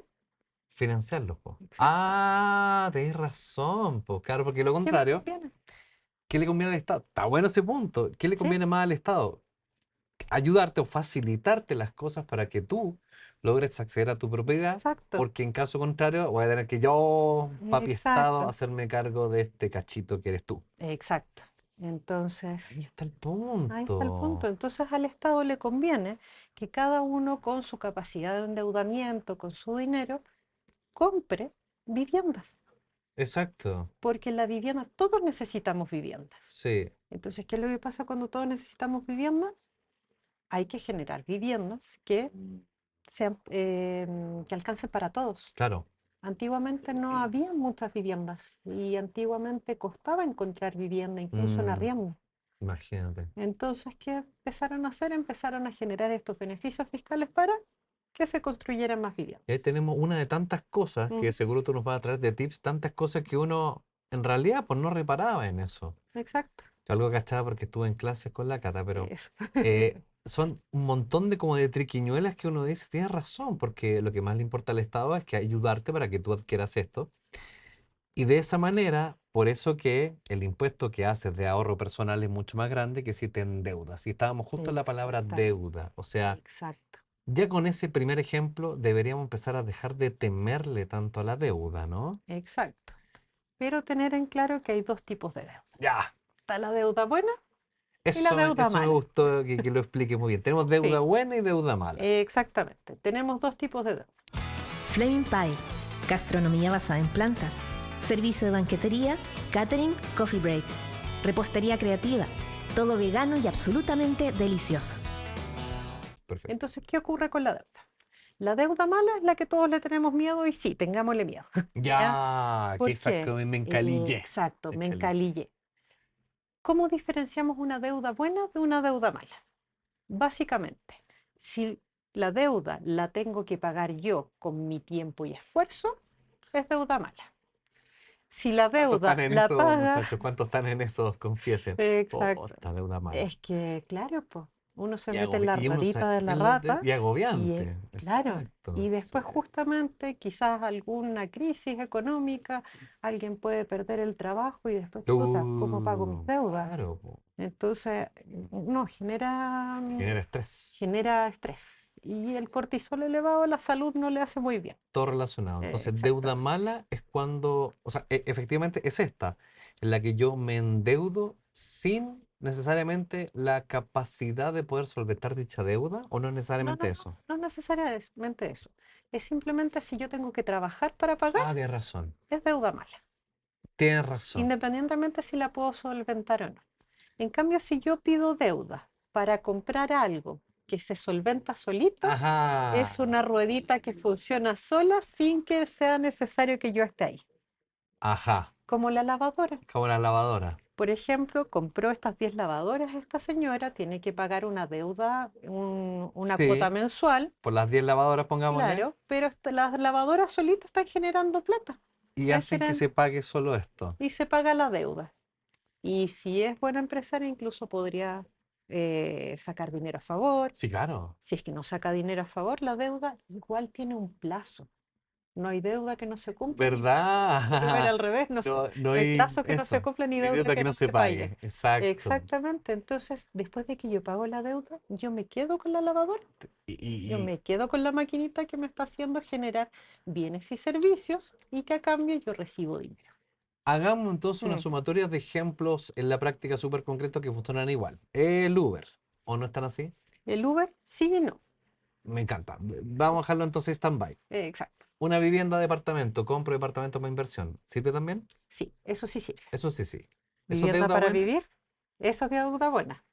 financiarlo, po. Exacto. Ah, tenéis razón, pues claro, porque lo ¿Qué me contrario, conviene? ¿qué le conviene al Estado? Está bueno ese punto. ¿Qué le ¿Sí? conviene más al Estado? Ayudarte o facilitarte las cosas para que tú logres acceder a tu propiedad, Exacto. porque en caso contrario voy a tener que yo, papi Estado, Exacto. hacerme cargo de este cachito que eres tú. Exacto. Ahí Entonces, está el ahí está el punto. punto. Entonces, al Estado le conviene que cada uno con su capacidad de endeudamiento, con su dinero, compre viviendas. Exacto. Porque la vivienda, todos necesitamos viviendas. Sí, Entonces, ¿qué es lo que pasa cuando todos necesitamos viviendas? Hay que generar viviendas que sean, que alcancen para todos. claro. Antiguamente no había muchas viviendas y antiguamente costaba encontrar vivienda, incluso en Mm, arriendo. imagínate. Entonces, ¿qué empezaron a hacer? Empezaron a generar estos beneficios fiscales para que se construyeran más Y ahí viviendas. tenemos una de tantas cosas que Ujú, seguro tú nos vas a traer de tips, tantas cosas que uno en realidad pues no reparaba en eso. exacto. Yo algo cachaba porque estuve en clases con la Cata, pero Eso. son un montón de como de triquiñuelas que uno dice, tienes razón, porque lo que más le importa al Estado es que ayudarte para que tú adquieras esto. Y de esa manera, por eso que el impuesto que haces de ahorro personal es mucho más grande que si te endeudas. Y estábamos justo en la palabra Exactamente. deuda. O sea, Exacto. ya con ese primer ejemplo deberíamos empezar a dejar de temerle tanto a la deuda, ¿no? Exacto. Pero tener en claro que hay dos tipos de deuda. Ya. Está la deuda buena y la deuda Eso me mala. gustó que lo explique muy bien. Tenemos deuda Sí, buena y deuda mala. exactamente. Tenemos dos tipos de deuda. Flaming Pie, gastronomía basada en plantas, servicio de banquetería, catering, coffee break, repostería creativa, todo vegano y absolutamente delicioso. Perfecto. Entonces, ¿qué ocurre con la deuda? La deuda mala es la que todos le tenemos miedo y sí, tengámosle miedo. ¿Ya? Ya, que ¿Por qué? exacto, me encalillé. Exacto, Me me encalillé. encalillé. ¿Cómo diferenciamos una deuda buena de una deuda mala? Básicamente, si la deuda la tengo que pagar yo con mi tiempo y esfuerzo, es deuda mala. Si la ¿Cuántos están deuda en la eso, paga, muchachos? ¿Cuántos están en esos? Confiesen. Oh, exacto. esta deuda mala. Es que, claro, pues, uno se Y, mete en la y uno ruedita de la rata y y, agobiante. claro, Exacto. y Sí. después justamente quizás alguna crisis económica, alguien puede perder el trabajo y después, chuta, ¿cómo pago mis deudas? Claro, po. Entonces, no, Genera estrés. genera estrés y el cortisol elevado a la salud no le hace muy bien. Todo relacionado. Entonces, deuda Exactamente. mala es cuando, o sea, efectivamente es esta, en la que yo me endeudo sin necesariamente la capacidad de poder solventar dicha deuda, o no es No, no, necesariamente no, eso. no necesariamente eso. Es simplemente si yo tengo que trabajar para pagar, Ah, tienes razón. es deuda mala, Tienes razón. independientemente si la puedo solventar o no. En cambio, si yo pido deuda para comprar algo que se solventa solito, es Ajá. una ruedita que funciona sola sin que sea necesario que yo esté ahí. Ajá. Como la lavadora. Como la lavadora. Por ejemplo, compró estas 10 lavadoras esta señora, tiene que pagar una deuda, una cuota Sí. mensual, Por las 10 lavadoras, pongámosle. claro, pero las lavadoras solitas están generando plata. Y Están hacen que se pague solo esto. y se paga la deuda. Y si es buena empresaria, incluso podría sacar dinero a favor. Sí, claro. Si es que no saca dinero a favor, la deuda igual tiene un plazo. No hay deuda que no se cumpla, ni debería haber ¿Verdad? al revés, no, No, no no hay hay plazo que no se eso. cumpla ni No hay deuda deuda que que no no se se pague. pague. Exacto. Exactamente, entonces después de que yo pago la deuda, yo me quedo con la lavadora, Y, yo y- me quedo con la maquinita que me está haciendo generar bienes y servicios y que a cambio yo recibo dinero. Hagamos entonces una Mm. sumatoria de ejemplos en la práctica súper concretos que funcionan igual. El Uber, ¿o no están así? El Uber, sí y no. Me encanta. Vamos a dejarlo entonces stand-by. Exacto. Una vivienda, departamento, compro departamento para inversión. ¿Sirve también? Sí, eso sí sirve. Eso sí, sí. ¿Eso es Vivienda deuda para buena? vivir, eso es deuda buena.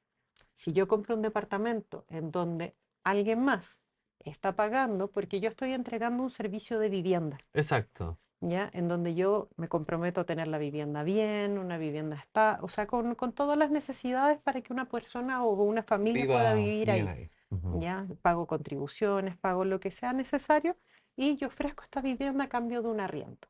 Si yo compro un departamento en donde alguien más está pagando, porque yo estoy entregando un servicio de vivienda, Exacto. ¿ya? En donde yo me comprometo a tener la vivienda bien, una vivienda está, o sea, con todas las necesidades para que una persona o una familia pueda Viva vivir bien ahí, ahí. Ujú. ¿ya? Pago contribuciones, pago lo que sea necesario y yo ofrezco esta vivienda a cambio de un arriendo.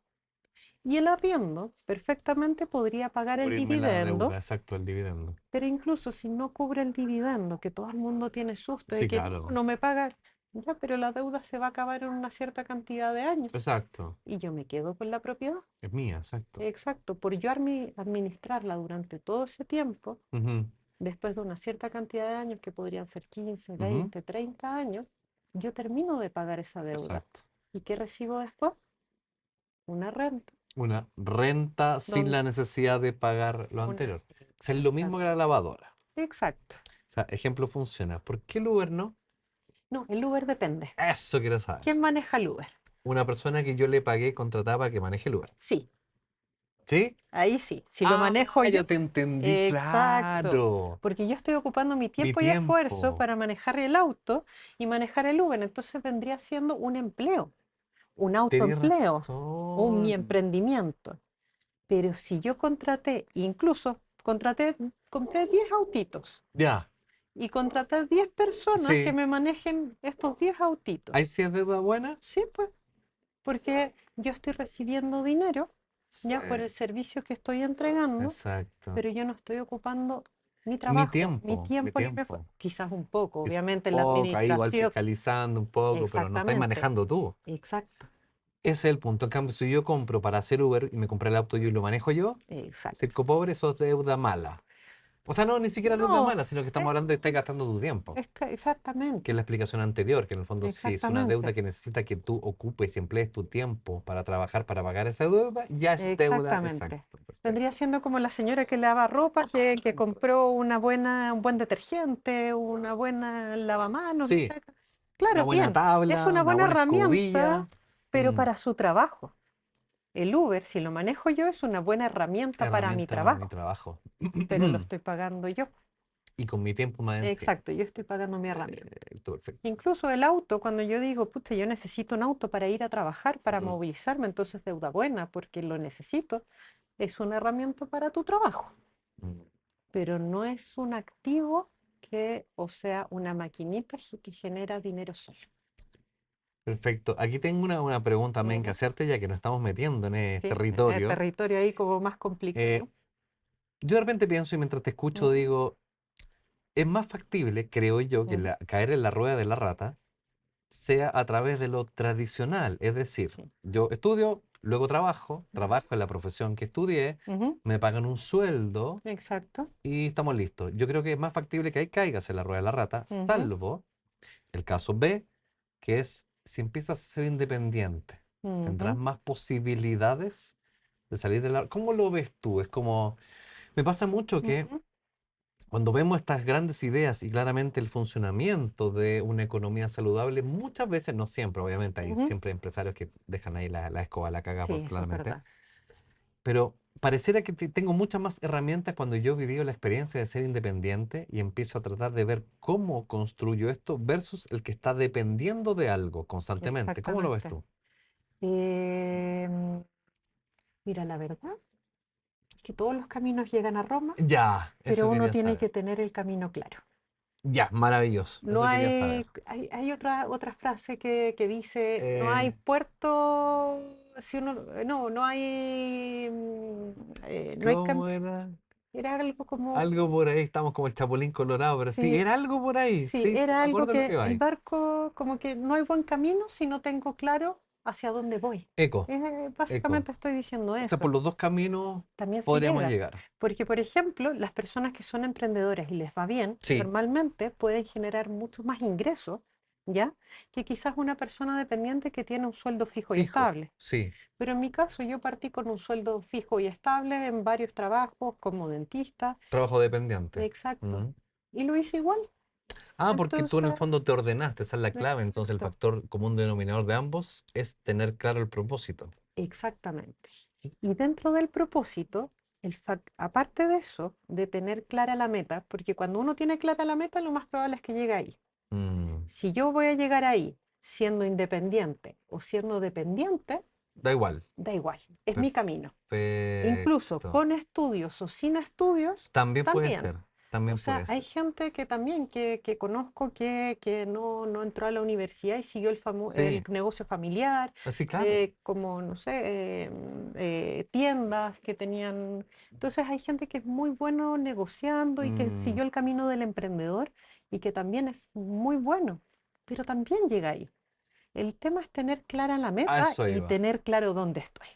Y el arriendo perfectamente podría pagar el Cubrirme la deuda, dividendo, exacto, el dividendo. pero incluso si no cubre el dividendo, que todo el mundo tiene susto de Sí, que no, claro. no me paga, ya, pero la deuda se va a acabar en una cierta cantidad de años Exacto. y yo me quedo con la propiedad. Es mía, exacto. Exacto, por yo administrarla durante todo ese tiempo, Ujú, después de una cierta cantidad de años, que podrían ser 15, ujú, 20, 30 años, yo termino de pagar esa deuda. exacto. ¿Y qué recibo después? Una renta. Una renta sin Don- la necesidad de pagar lo una, anterior. O sea, es lo mismo que la exactamente. lavadora. Exacto. O sea, ejemplo funciona. ¿Por qué el Uber no? No, el Uber depende. Eso quiero saber. ¿Quién maneja el Uber? Una persona que yo le pagué contratada para que maneje el Uber. Sí, ¿Sí? ahí sí. Si lo Ah, manejo yo, ya te entendí, exacto. claro. Porque yo estoy ocupando mi Mi tiempo y esfuerzo tiempo. para manejar el auto y manejar el Uber. Entonces vendría siendo un empleo. un Tienes autoempleo, un mi razón. emprendimiento. Pero si yo compré 10 autitos Ya, y contraté 10 personas que sí. me manejen estos 10 autitos. ¿Ahí sí es deuda buena? Sí, pues, porque yo estoy recibiendo dinero Sí, ya por el servicio que estoy entregando, exacto. pero yo no estoy ocupando mi Mi trabajo, mi tiempo, tiempo, quizás un poco, es obviamente en la poco, ahí igual administración. fiscalizando un poco, pero no estáis Exactamente, manejando tú. exacto, Ese es el punto. En cambio, si yo compro para hacer Uber y me compré el auto yo y lo manejo yo, exacto. circo pobre, eso es deuda mala. O sea, no, ni siquiera es deuda No, mala, sino que estamos es, hablando de que estás gastando tu tiempo. Que es exactamente, la explicación anterior, que en el fondo sí es una deuda exactamente, que necesita que tú ocupes y emplees tu tiempo para trabajar, para pagar esa deuda, ya es deuda, exactamente. exacto, Vendría perfecto. siendo como la señora que lava ropa, que compró un buen detergente, una buena lavamanos, no Sí, sé. una Claro, buena bien, es tabla, una una buena buena herramienta, escobilla. pero mm, para su trabajo. El Uber, si lo manejo yo, es una buena herramienta para mi Herramienta para mi trabajo, trabajo. pero lo estoy pagando yo. Y con mi tiempo más encima. Exacto, yo estoy pagando mi herramienta. Perfecto. Incluso el auto, cuando yo digo, pucha, yo necesito un auto para ir a trabajar, para Mm, movilizarme, entonces deuda buena, porque lo necesito, es una herramienta para tu trabajo, mm. pero no es un activo que, o sea, una maquinita que genera dinero solo. Perfecto. Aquí tengo una pregunta también que Ujú. hacerte, ya que nos estamos metiendo en el Sí, territorio. territorio ahí como más Eh, complicado. yo de repente pienso y mientras te escucho Ujú, digo, es más factible, creo yo, que ujú, caer en la rueda de la rata sea a través de lo tradicional. Es decir, sí, yo estudio, luego trabajo, ujú, trabajo en la profesión que estudié, ujú, me pagan un sueldo exacto. y estamos listos. Yo creo que es más factible que ahí caigas en la rueda de la rata, Ujú, salvo el caso B, que es si empiezas a ser independiente, tendrás ujú, más posibilidades de salir de la... ¿Cómo lo ves tú? Es como... Me pasa mucho que ujú, cuando vemos estas grandes ideas y claramente el funcionamiento de una economía saludable, muchas veces, no siempre, obviamente, hay ujú. siempre empresarios que dejan ahí la escoba, la caga, Sí, por eso es claramente, verdad. pero pareciera que tengo muchas más herramientas cuando yo he vivido la experiencia de ser independiente y empiezo a tratar de ver cómo construyo esto versus el que está dependiendo de algo constantemente. ¿Cómo lo ves Exactamente. tú? Em, Mira, la verdad es que todos los caminos llegan a Roma, Ya, pero eso uno quería tiene saber. que tener el camino claro. Ya, maravilloso, No eso quería saber. hay otra frase que dice, no hay Eh, puerto, si uno, no hay, no hay, ¿Cómo era? era algo como, Algo por ahí, estamos como el Chapulín Colorado, pero sí, sí, era algo por ahí, sí, sí, sí, era me algo acuerdo de lo que que va el ahí. barco, como que no hay buen camino si no tengo claro hacia dónde voy. Eco, eco. Básicamente estoy diciendo O sea, eso. por los dos caminos También se podríamos llega. llegar. Porque, por ejemplo, las personas que son emprendedoras y les va bien, Sí, normalmente pueden generar muchos más ingresos, ¿ya? Que quizás una persona dependiente que tiene un sueldo fijo y fijo, estable. sí. Pero en mi caso, yo partí con un sueldo fijo y estable en varios trabajos como dentista, Trabajo dependiente. exacto. Mm. Y lo hice igual. Ah, porque tú en el Entonces, fondo te ordenaste, esa es la clave. Entonces el exacto, factor común denominador de ambos es tener claro el propósito. exactamente. Y dentro del propósito, aparte de eso, de tener clara la meta, porque cuando uno tiene clara la meta, lo más probable es que llegue ahí. Mm, Si yo voy a llegar ahí siendo independiente o siendo dependiente, Da igual. da igual, es mi camino. Incluso Perfecto. con estudios o sin estudios, También puede también. ser, O también sea, puede hay ser. gente que también que conozco que no entró a la universidad y siguió el Sí, negocio familiar, así claro. como, no sé, tiendas que tenían. Entonces hay gente que es muy bueno negociando y que Mm, siguió el camino del emprendedor y que también es muy bueno, pero también llega ahí. El tema es tener clara la a meta eso y iba. tener claro dónde estoy.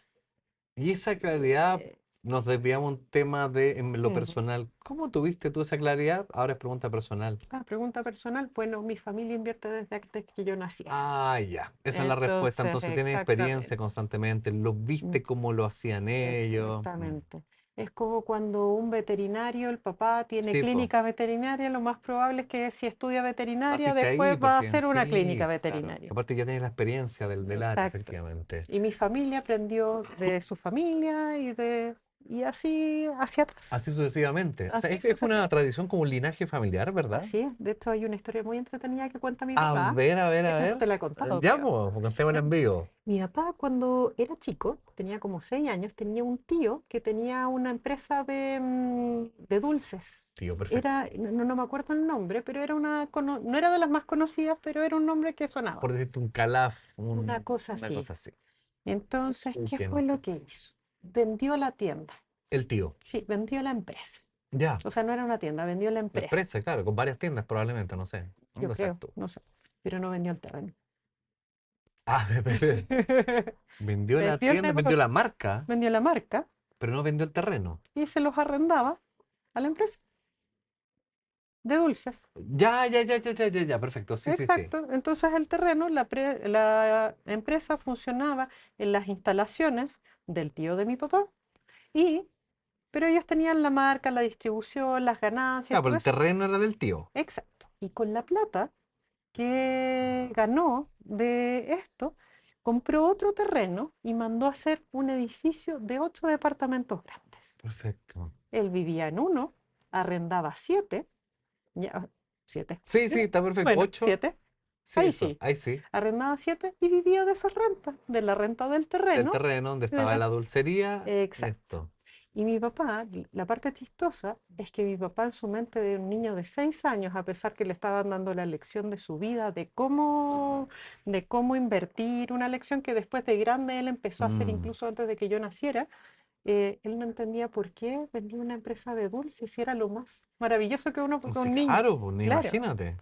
Y esa claridad, Eh, nos desviamos a un tema de en lo Ujú. personal. ¿Cómo tuviste tú esa claridad? Ahora es pregunta personal. Pregunta personal, bueno, mi familia invierte desde antes que yo naciera. Ah, ya. Esa es la respuesta. Entonces, Entonces tienes experiencia exactamente. constantemente, lo Mm, viste cómo lo hacían ellos. exactamente. Es como cuando un veterinario, el papá tiene Sí, pues. clínica veterinaria, lo más probable es que si estudia veterinaria, Naciste ahí después va a porque hacer una clínica sí, claro. veterinaria. Aparte ya tienes la experiencia del área, Exacto. efectivamente. Y mi familia aprendió de su familia y de y así hacia atrás. Así sucesivamente. O sea, Así es una sucesivamente. tradición como un linaje familiar, ¿verdad? Así es. De hecho, hay una historia muy entretenida que cuenta mi A papá. ver, a ver, a Esa no ver. te la he contado, Ya, creo. pues, contémosla en vivo. Mi papá, cuando era chico, tenía como 6 años, tenía un tío que tenía una empresa de dulces. Tío, perfecto. Era, no me acuerdo el nombre, pero era no era de las más conocidas, pero era un nombre que sonaba. Por decirte un calaf, Una cosa una así. cosa así. Entonces, ¿qué Que no fue lo sé. que hizo? Vendió la tienda. El tío. Sí, vendió la empresa. Ya. O sea, no era una tienda, vendió la La empresa, empresa, claro, con varias tiendas probablemente, no sé. yo No sé creo, tú. no sé, pero no vendió el terreno. Ah, vendió la Vendió el tienda, vendió negocio, la marca, vendió la marca pero no vendió el terreno. y se los arrendaba a la empresa de dulces. Ya, ya, ya, ya, ya, ya, ya, perfecto. Sí, sí, sí. Exacto. Entonces el terreno, la empresa funcionaba en las instalaciones del tío de mi papá, y, pero ellos tenían la marca, la distribución, las ganancias, Claro, pero todo el eso. terreno era del tío. Exacto. Y con la plata que ganó de esto, compró otro terreno y mandó a hacer un edificio de 8 departamentos grandes. Perfecto. Él vivía en uno, arrendaba 7, ya, 7, Sí, sí, está perfecto. bueno, 8. 7, Sí, ahí eso, sí, ahí sí. arrendaba 7 y vivía de esa renta, de la renta del Del terreno. terreno donde y de estaba la- la dulcería. Exacto. Esto. Y mi papá, la parte chistosa es que mi papá en su mente de un niño de 6 años, a pesar que le estaban dando la lección de su vida, de cómo invertir, una lección que después de grande él empezó a hacer Mm, incluso antes de que yo naciera, él no entendía por qué vendía una empresa de dulces y era lo más maravilloso que sí, un niño. claro, pues Claro, imagínate.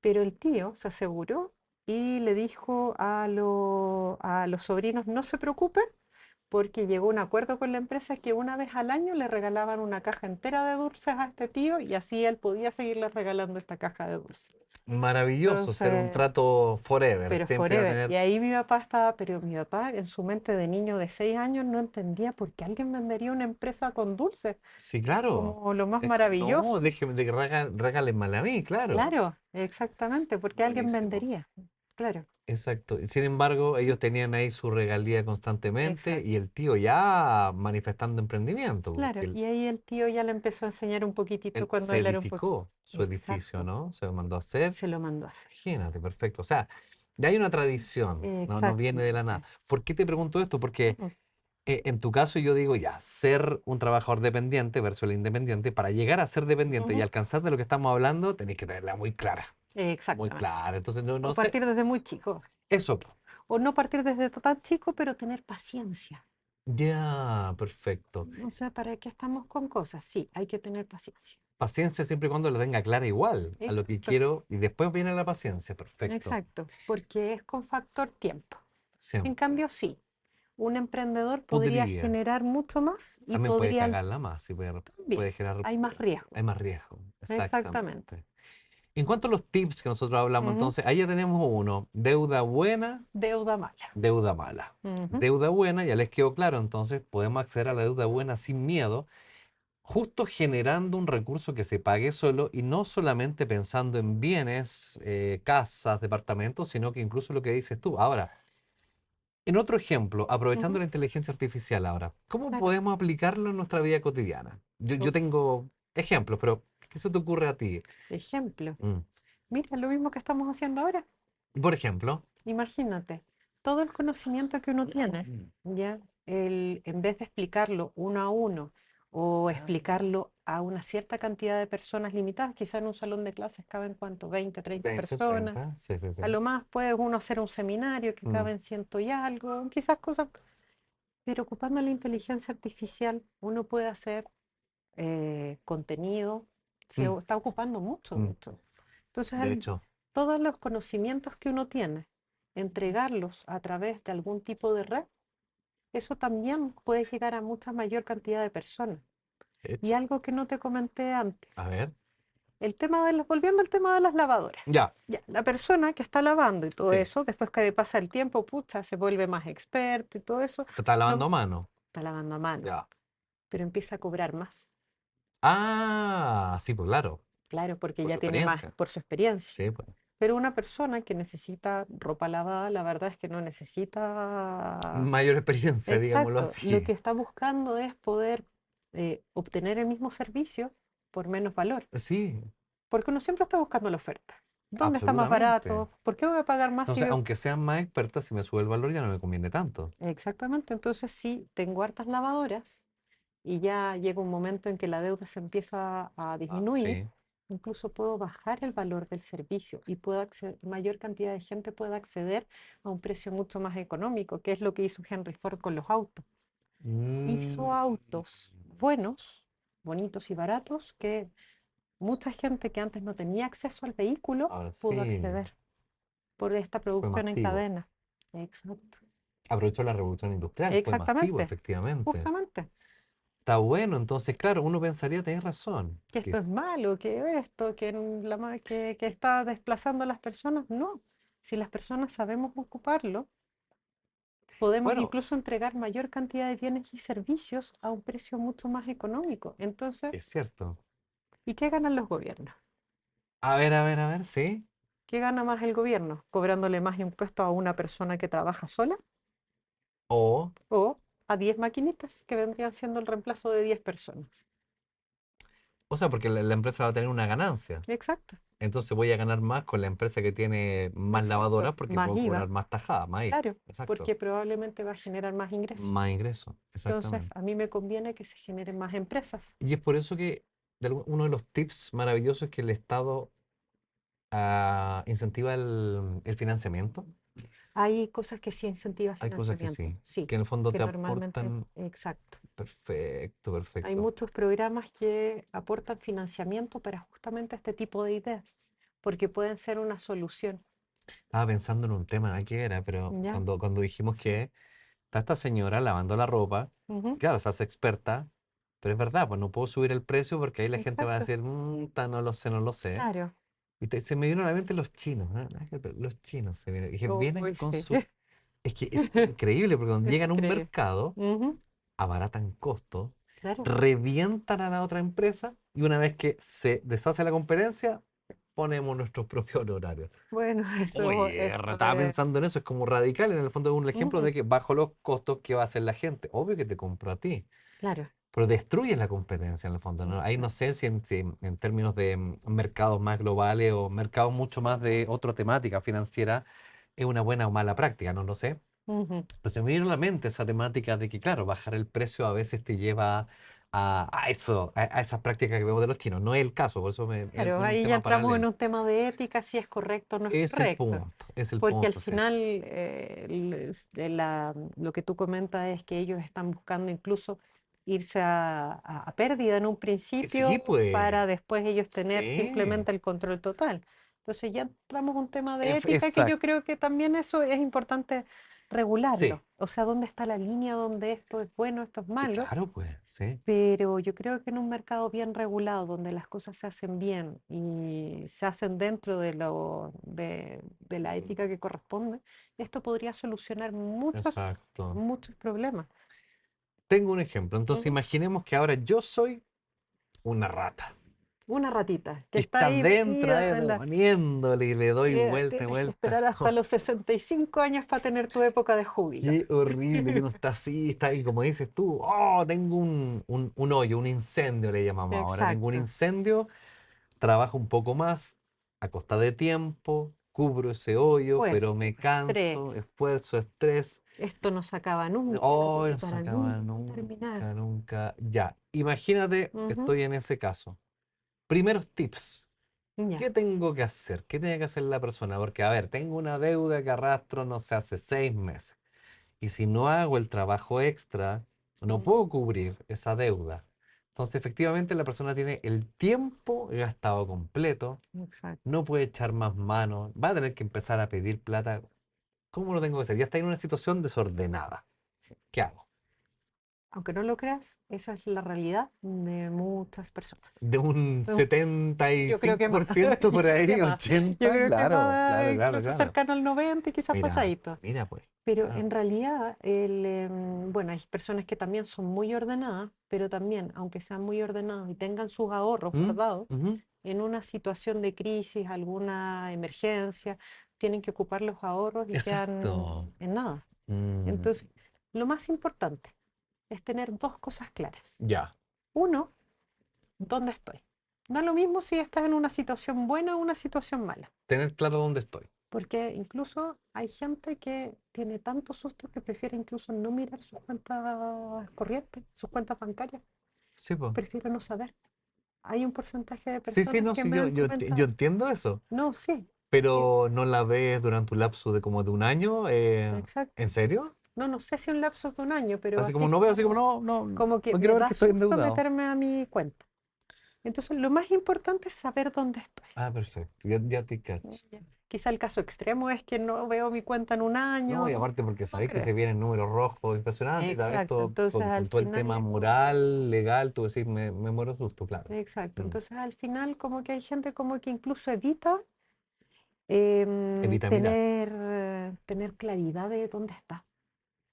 pero el tío se aseguró y le dijo a los sobrinos, no se preocupen, porque llegó a un acuerdo con la empresa que una vez al año le regalaban una caja entera de dulces a este tío y así él podía seguirle regalando esta caja de dulces. Maravilloso, ser un Entonces, trato forever. pero Siempre va a forever. Y tener. ahí mi papá estaba, pero mi papá en su mente de niño de 6 años no entendía por qué alguien vendería una empresa con dulces, Sí, claro. como lo más No, maravilloso. déjeme de que regalen a mí, claro. Claro, exactamente, porque alguien Buenísimo. vendería. Claro, Exacto. Y sin embargo, ellos tenían ahí su regalía constantemente y exacto. el tío ya manifestando emprendimiento, porque Claro, y ahí el tío ya le empezó a enseñar un poquitito él cuando se él era un poquito. edificó su edificio, Exacto, ¿no? Se lo mandó a hacer. se lo mandó a hacer. Imagínate, perfecto. O sea, ya hay una tradición, no, no viene de la nada. Exactamente. ¿Por qué te pregunto esto? Porque Mm, en tu caso yo digo ya, ser un trabajador dependiente versus el independiente, para llegar a ser dependiente y ujú, alcanzar de lo que estamos hablando, tenéis que tenerla muy clara, muy exactamente. clara. Entonces, no, O no sé, partir desde muy chico. eso. Po. O no partir desde tan chico, pero tener paciencia. Ya, perfecto. O sea, ¿para qué estamos con cosas? Sí, hay que tener paciencia. Paciencia siempre y cuando la tenga clara igual a lo que Exacto, quiero y después viene la paciencia, perfecto. exacto, porque es con factor tiempo. En Siempre. cambio, sí, un emprendedor podría Podría. generar mucho más y También puede podría cagarla más y también. puede generar, Hay más riesgo. hay más riesgo. Exactamente. Exactamente. En cuanto a los tips que nosotros hablamos, Ujú. entonces, ahí ya tenemos uno, deuda buena, Deuda mala. deuda mala. Ujú. Deuda buena, ya les quedó claro, entonces podemos acceder a la deuda buena sin miedo, justo generando un recurso que se pague solo y no solamente pensando en bienes, casas, departamentos, sino que incluso lo que dices tú. Ahora, en otro ejemplo, aprovechando Ujú. la inteligencia artificial ahora, ¿cómo Claro. podemos aplicarlo en nuestra vida cotidiana? Yo tengo ejemplos, pero ¿qué se te ocurre a ti? Ejemplo. Mm. Mira, lo mismo que estamos haciendo ahora. Por ejemplo, Imagínate, todo el conocimiento que uno tiene, ¿ya? En vez de explicarlo uno a uno o explicarlo a una cierta cantidad de personas limitadas, quizá en un salón de clases caben cuánto, 20, 30 20, personas. 30, sí, sí, sí. A lo más puede uno hacer un seminario que Mm, caben ciento y algo, quizás cosas, pero ocupando la inteligencia artificial uno puede hacer contenido, mm, está ocupando mucho, mm. de hecho. Entonces, De hecho, todos los conocimientos que uno tiene, entregarlos a través de algún tipo de red, eso también puede llegar a mucha mayor cantidad de personas. de Y hecho. algo que no te comenté antes, A ver. volviendo al tema de las lavadoras. Ya, Ya, la persona que está lavando y todo sí. eso, después que pasa el tiempo, pucha, se vuelve más experto y todo eso, Te estás no lavando a mano. está lavando a mano, Ya. pero empieza a cobrar más. Ah, sí, pues claro. Claro, porque Por ya su tiene más experiencia. por su experiencia. Sí, pues. Pero una persona que necesita ropa lavada, la verdad es que no necesita. Mayor experiencia, digámoslo Exacto, lo así. que está buscando es poder obtener el mismo servicio por menos valor. Sí, Porque uno siempre está buscando la oferta. ¿Dónde está más absolutamente. barato? ¿Por qué voy a pagar más si Entonces, yo... aunque sean más expertas, si me sube el valor ya no me conviene tanto. Exactamente. Entonces, si tengo hartas lavadoras y ya llega un momento en que la deuda se empieza a disminuir, Sí. incluso puedo bajar el valor del servicio y mayor cantidad de gente pueda acceder a un precio mucho más económico, que es lo que hizo Henry Ford con los autos. Mm, Hizo autos buenos, bonitos y baratos que mucha gente que antes no tenía acceso al vehículo ahora pudo sí, acceder por esta fue producción en masivo. cadena. Exacto. Aprovechó la revolución industrial, fue masivo, Exactamente. efectivamente. Justamente. Está bueno, entonces, claro, uno pensaría, tenés razón. Que esto es malo, que esto, que está desplazando a las personas. No. Si las personas sabemos ocuparlo, podemos Bueno, incluso entregar mayor cantidad de bienes y servicios a un precio mucho más económico. Entonces, es cierto. ¿y qué ganan los gobiernos? A ver, sí. ¿Qué gana más el gobierno? ¿Cobrándole más impuestos a una persona que trabaja sola O, o a 10 maquinitas que vendrían siendo el reemplazo de 10 personas? o sea, porque la empresa va a tener una ganancia. Exacto, Entonces voy a ganar más con la empresa que tiene más lavadoras exacto. porque Más puedo cobrar IVA, más tajada, más IVA. claro, Exacto. porque probablemente va a generar más ingresos. Más ingresos, Entonces, exactamente. a mí me conviene que se generen más empresas. Y es por eso que uno de los tips maravillosos es que el Estado incentiva el financiamiento. Hay cosas que sí incentivan Hay cosas que financiamiento, sí, sí, que en el fondo que te normalmente, aportan. exacto. Perfecto, Hay perfecto. muchos programas que aportan financiamiento para justamente este tipo de ideas, porque pueden ser una solución. Estaba pensando en un tema, nada que era, pero ¿Ya? cuando dijimos Sí. que está esta señora lavando la ropa, Ujú, claro, se hace experta, pero es verdad, pues no puedo subir el precio porque ahí la gente va a exacto. decir, no lo sé, no lo sé. Claro. Y se me vino a la mente los chinos, ¿no? Nada que ver, pero los chinos se vienen, dije, vienen Uy, con sí. su. Es que es increíble porque cuando Es llegan a un increíble. mercado, Ujú, abaratan costos, claro. revientan a la otra empresa y una vez que se deshace la competencia, ponemos nuestros propios honorarios. Bueno, Oye, eso estaba es. pensando en eso, es como radical, en el fondo es un ejemplo Ujú, de que bajo los costos, ¿qué va a hacer la gente? Obvio que te compro a ti, claro. pero destruye la competencia en el fondo, ¿no? Ahí no Exacto. sé si en términos de mercados más globales o mercados mucho más de otra temática financiera es una buena o mala práctica, no lo sé. Ujú, Pues se me vino a la mente esa temática de que, claro, bajar el precio a veces te lleva a eso, a esas prácticas que vemos de los chinos. No es el caso, por eso claro, en un ahí ya tema entramos en paralelo. un tema de ética, si es correcto o no es correcto. Es el Porque al punto, sí. final lo que tú comentas es que ellos están buscando incluso irse a pérdida en un Sí, principio pues, para después ellos tener sí. simplemente el control total. Entonces ya entramos en un tema de ética que yo Exacto. creo que también eso es importante Sí, regularlo. O sea, ¿dónde está la línea donde esto es bueno, esto es sí, malo? claro, pues, sí. Pero yo creo que en un mercado bien regulado, donde las cosas se hacen bien y se hacen dentro de la ética que corresponde, esto podría solucionar Exacto. muchos problemas. Tengo un ejemplo. Entonces, Ujú. imaginemos que ahora yo soy una rata. Una ratita que Que está está ahí dentro, metida en poniéndole y le doy vuelta y tienes que vuelta. esperar hasta los 65 años para tener tu época de júbilo. Qué horrible que uno está así, está ahí, como dices tú, oh, tengo un hoyo, un incendio le llamamos ahora. Tengo un Exacto. incendio, trabajo un poco más, a costa de tiempo, cubro ese hoyo, pero Esfuerzo, me canso, estrés. esfuerzo, estrés. Esto no se acaba nunca y Oh, tiene no se para acaba nunca terminar. nunca, nunca. Ya, imagínate, Ujú. estoy en ese caso. Primeros tips. ¿Qué Ya. tengo que hacer? ¿Qué tiene que hacer la persona? Porque, a ver, tengo una deuda que arrastro, no sé, hace 6 meses. Y si no hago el trabajo extra, no Ujú. puedo cubrir esa deuda. Entonces, efectivamente, la persona tiene el tiempo gastado completo, Exacto. no puede echar más manos, va a tener que empezar a pedir plata. ¿Cómo lo tengo que hacer? Ya está en una situación desordenada. Sí. ¿Qué hago? Aunque no lo creas, esa es la realidad de muchas personas. De un De un- setenta y Yo creo que cinco más, por ciento yo por creo que ahí, más, yo 80, creo que claro, más, claro, claro, incluso claro. cercano al 90 y quizás Mira, pasadito. mira pues, Pero claro. en realidad, bueno, hay personas que también son muy ordenadas, pero también, aunque sean muy ordenados y tengan sus ahorros ¿Mm? guardados, Ujú. en una situación de crisis, alguna emergencia, tienen que ocupar los ahorros y quedan Exacto. en nada. Mm, Entonces, lo más importante es tener dos cosas claras. ya. uno, ¿dónde estoy? Da lo mismo si estás en una situación buena o una situación mala. Tener claro dónde estoy. Porque incluso hay gente que tiene tanto susto que prefiere incluso no mirar sus cuentas corrientes, sus cuentas bancarias. Sí, pues. Prefiero no saber. Hay un porcentaje de Sí, sí, personas no, que sí, me han yo comentado. entiendo eso. No, sí, sí, Pero no la ves durante un lapso de como de un año. ¿En exacto. serio? No, no sé si un lapso de un año, pero Así como así no veo, así como como, no, no, como que no me quiero ver da que estoy susto endeudado. meterme a mi cuenta. Entonces, lo más importante es saber dónde estoy. Ah, perfecto, ya te cacho. Ya. Quizá el caso extremo es que no veo mi cuenta en un No, año. y aparte porque No sabéis que se creo. vienen números rojos impresionantes y tal vez Exacto. Entonces, con al todo el final tema es como... moral, legal, tú decís, me muero de susto, claro. Exacto. Mm. Entonces, al final, como que hay gente como que incluso evita Evita mirar. tener claridad de dónde está.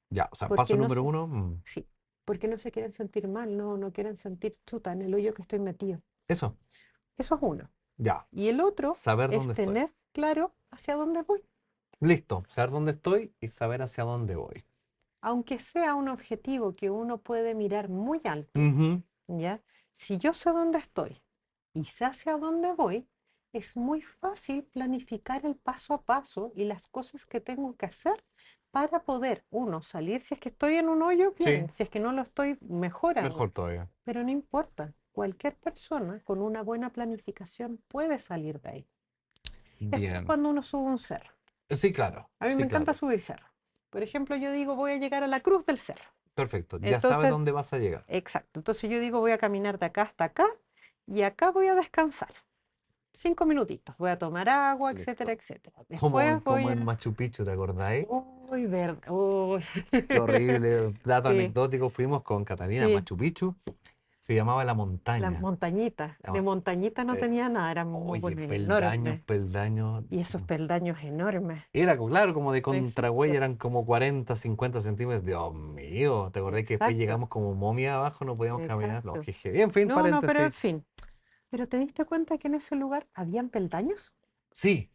Ya, o sea, Porque paso no número se, uno, sí, porque no se quieren sentir mal, no quieren sentir chuta en el hoyo que estoy metido. eso, Eso es uno. ya, Y el otro saber es dónde estoy. tener claro hacia dónde voy, Listo, saber dónde estoy y saber hacia dónde voy. aunque sea un objetivo que uno puede mirar muy alto, Ujú. ¿ya? Si yo sé dónde estoy y sé hacia dónde voy, es muy fácil planificar el paso a paso y las cosas que tengo que hacer para poder, uno, salir. Si es que estoy en un hoyo, Sí, bien. Si es que no lo estoy, mejor aún. mejor todavía. Pero no importa, cualquier persona con una buena planificación puede salir de ahí. Es como Bien. cuando uno sube un cerro. Sí, claro, A mí me sí, encanta claro. subir cerros. Por ejemplo, yo digo, voy a llegar a la cruz del cerro. Perfecto, ya sabes Entonces, dónde vas a llegar. exacto. Entonces yo digo, voy a caminar de acá hasta acá y acá voy a descansar. 5 minutitos. Voy a tomar agua, etcétera, Listo. etcétera. Como, Después como voy en a... Machu Picchu, ¿te acordáis? Uy, verde. Uy. Qué horrible, dato Sí, anecdótico, fuimos con Catalina a sí. Machu Picchu, se llamaba La La Montaña. montañita. De Llama- montañita no eh, tenía nada, eran muy oye, buenos, peldaños, enormes. peldaños. Y esos peldaños enormes. Era, claro, como de contrahuella, Exacto, eran como 40, 50 centímetros. Dios mío, ¿te acordás que después exacto, llegamos como momia abajo, no podíamos caminar? No, exacto. jeje. En fin, No, no, pero en paréntesis. fin. ¿Pero te diste cuenta que en ese lugar habían peldaños? Sí,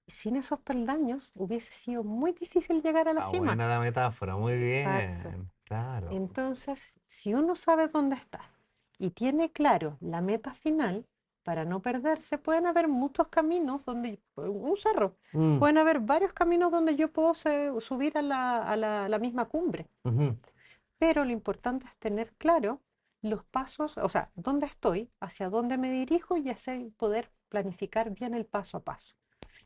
Sin esos peldaños hubiese sido muy difícil llegar a la está cima. buena la metáfora, muy Exacto. bien, claro. Entonces, si uno sabe dónde está y tiene claro la meta final, para no perderse, pueden haber muchos caminos donde, un cerro, Mm, pueden haber varios caminos donde yo puedo subir a la misma cumbre. ujú. Pero lo importante es tener claro los pasos, o sea, dónde estoy, hacia dónde me dirijo y así poder planificar bien el paso a paso.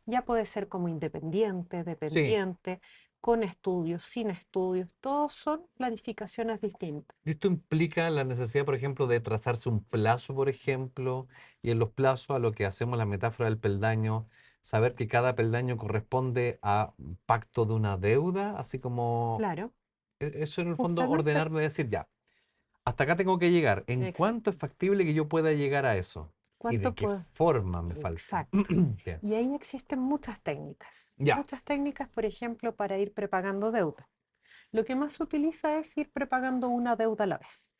Ya puede ser como independiente, Sí. dependiente, con estudios, sin estudios, todos son planificaciones distintas. Esto implica la necesidad, por ejemplo, de trazarse un plazo, por ejemplo, y en los plazos a lo que hacemos la metáfora del peldaño, saber que cada peldaño corresponde a un pacto de una deuda, así como Claro, eso en el fondo justamente, ordenarme, decir ya, hasta acá tengo que llegar. ¿En cuánto es exacto. factible que yo pueda llegar a eso? ¿Y de ¿Cuánto qué puedo? forma me falta? Exacto. Bien. Y ahí existen muchas técnicas. Ya. Muchas técnicas, por ejemplo, para ir prepagando deuda. Lo que más se utiliza es ir prepagando una deuda a la vez.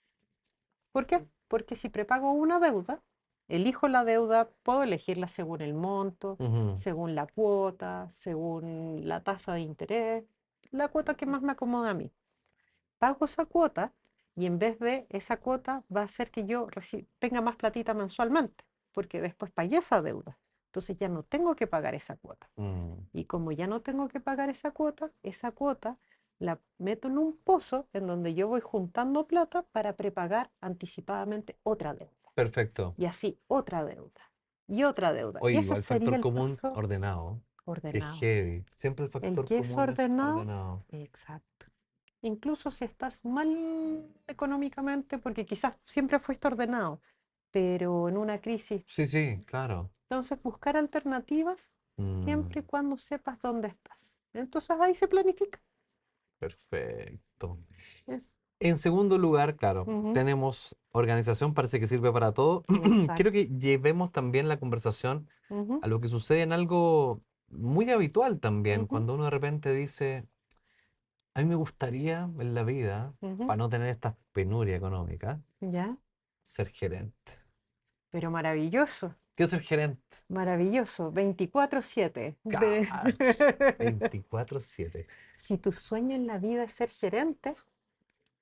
¿Por qué? Porque si prepago una deuda, elijo la deuda, puedo elegirla según el monto, Ujú, según la cuota, según la tasa de interés, la cuota que más me acomoda a mí. Pago esa cuota y en vez de esa cuota va a hacer que yo tenga más platita mensualmente, porque después pagué esa deuda. Entonces ya no tengo que pagar esa cuota. mm. Y como ya no tengo que pagar esa cuota la meto en un pozo en donde yo voy juntando plata para prepagar anticipadamente otra deuda. Perfecto. Y así otra deuda. Y otra deuda. Oye, Y ese igual sería factor el común, paso ordenado. Qué ordenado. heavy. Siempre el El factor que es común es ordenado, ordenado. exacto. Incluso si estás mal económicamente, porque quizás siempre fuiste ordenado, pero en una crisis, Sí, sí, claro. entonces buscar alternativas Mm, siempre y cuando sepas dónde estás. Entonces ahí se planifica. perfecto. Es, En segundo lugar, claro, ujú, tenemos organización, parece que sirve para todo. Quiero exacto. que llevemos también la conversación Ujú, a lo que sucede en algo muy habitual también, ujú, cuando uno de repente dice, a mí me gustaría en la vida, ujú. para no tener esta penuria económica, Ya, ser gerente. pero maravilloso, Quiero ser gerente. maravilloso. 24/7. Cash. 24/7. Si tu sueño en la vida es ser gerente,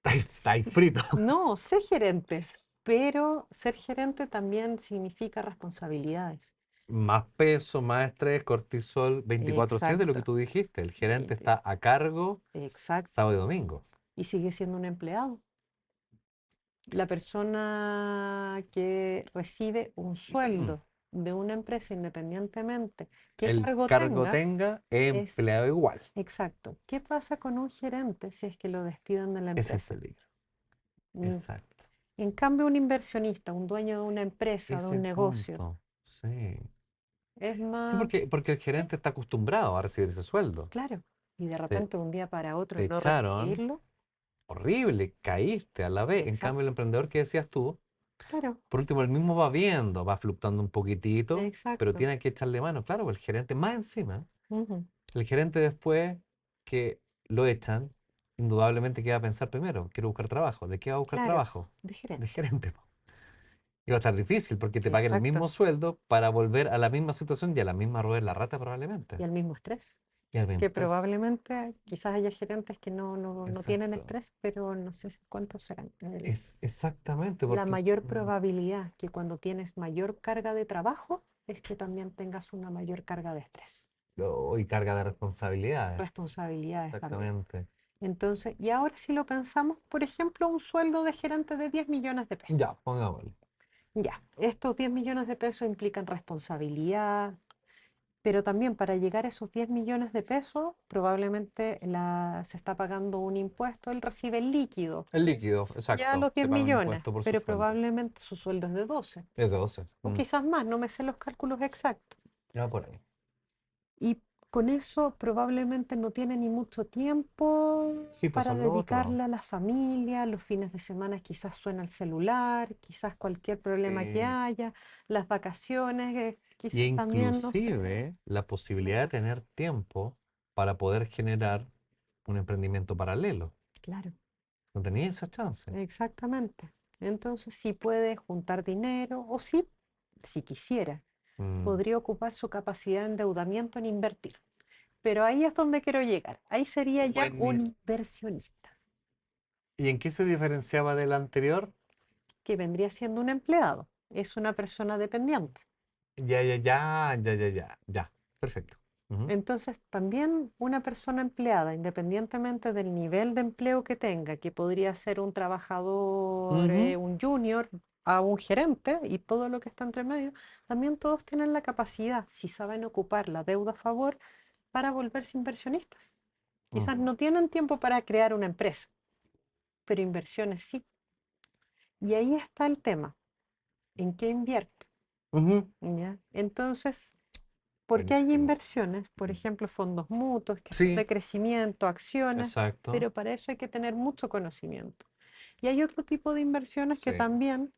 Estáis frito. no, sé gerente. pero ser gerente también significa responsabilidades. Más peso, más estrés, cortisol, 24/7, lo que Exacto, tú dijiste. El gerente eh, está a cargo exacto. sábado y domingo. Y sigue siendo un empleado. La persona que recibe un sueldo de una empresa independientemente qué El cargo cargo tenga, tenga, es empleado igual. exacto. ¿Qué pasa con un gerente si es que lo despiden de la Es el empresa? peligro. Mm, Exacto. En cambio, un inversionista, un dueño de una empresa, de Es un el negocio, punto. Sí. es Sí, más, porque el sí, gerente está acostumbrado a recibir ese sueldo. claro. Y de Se, repente, un día para otro, te no echaron, recibirlo, horrible, caíste a la vez. En cambio, el exacto, emprendedor que decías tú, claro, por último, él mismo va viendo, va fluctuando un poquitito, pero exacto. tiene que echarle mano. Claro, pues el gerente más encima. Ujú. El gerente después que lo echan, indudablemente que va a pensar primero, quiero buscar trabajo. ¿De qué va a buscar Claro, trabajo? de De gerente, gerente, po. Y va a estar difícil porque te paguen el exacto. mismo sueldo para volver a la misma situación y a la misma rueda de la rata Y probablemente. al mismo estrés. Y al mismo Que estrés. probablemente quizás haya gerentes que no tienen Exacto. estrés, pero no sé cuántos serán. Es exactamente La porque... mayor probabilidad que cuando tienes mayor carga de trabajo es que también tengas una mayor carga de estrés, Oh, y carga de responsabilidades. responsabilidades también. Exactamente. Entonces, y ahora si lo pensamos, por ejemplo, un sueldo de gerente de 10 millones de pesos. Ya, pongámosle. Ya, estos 10 millones de pesos implican responsabilidad, pero también para llegar a esos 10 millones de pesos, probablemente se está pagando un impuesto, él recibe el líquido, El líquido, ya exacto. los Se 10 paga un millones, impuesto por su pero sueldo. probablemente su sueldo es de 12 Es de 12. o quizás más, no me sé los cálculos exactos. Ya por ahí. Y con eso probablemente no tiene ni mucho tiempo Sí, pues para son los otros. dedicarle a la familia, los fines de semana quizás suena el celular, quizás cualquier problema que haya, las vacaciones, Y quizás también, no sé. inclusive la posibilidad de Ujú. tener tiempo para poder generar un emprendimiento paralelo. Claro, No tenía esa chance. exactamente. Entonces, si puede juntar dinero o sí, si quisiera, Mm. podría ocupar su capacidad de endeudamiento en invertir. Pero ahí es donde quiero llegar. Ahí sería ya un Buen- inversionista, ¿Y en qué se diferenciaba del anterior? que vendría siendo un empleado. Es una persona dependiente. Ya, ya, ya, ya, ya, ya, ya. Perfecto. Ujú, Entonces, también una persona empleada, independientemente del nivel de empleo que tenga, que podría ser un trabajador, ujú. un junior, a un gerente y todo lo que está entre medio, también todos tienen la capacidad, si saben ocupar la deuda a favor, para volverse inversionistas. Quizás Mm. no tienen tiempo para crear una empresa, pero inversiones sí. Y ahí está el tema, ¿en qué invierto? Ujú. ¿Ya? Entonces, porque hay Buenísimo. inversiones, por ejemplo, fondos mutuos que son Sí, de crecimiento, acciones, exacto. pero para eso hay que tener mucho conocimiento. Y hay otro tipo de inversiones que Sí. también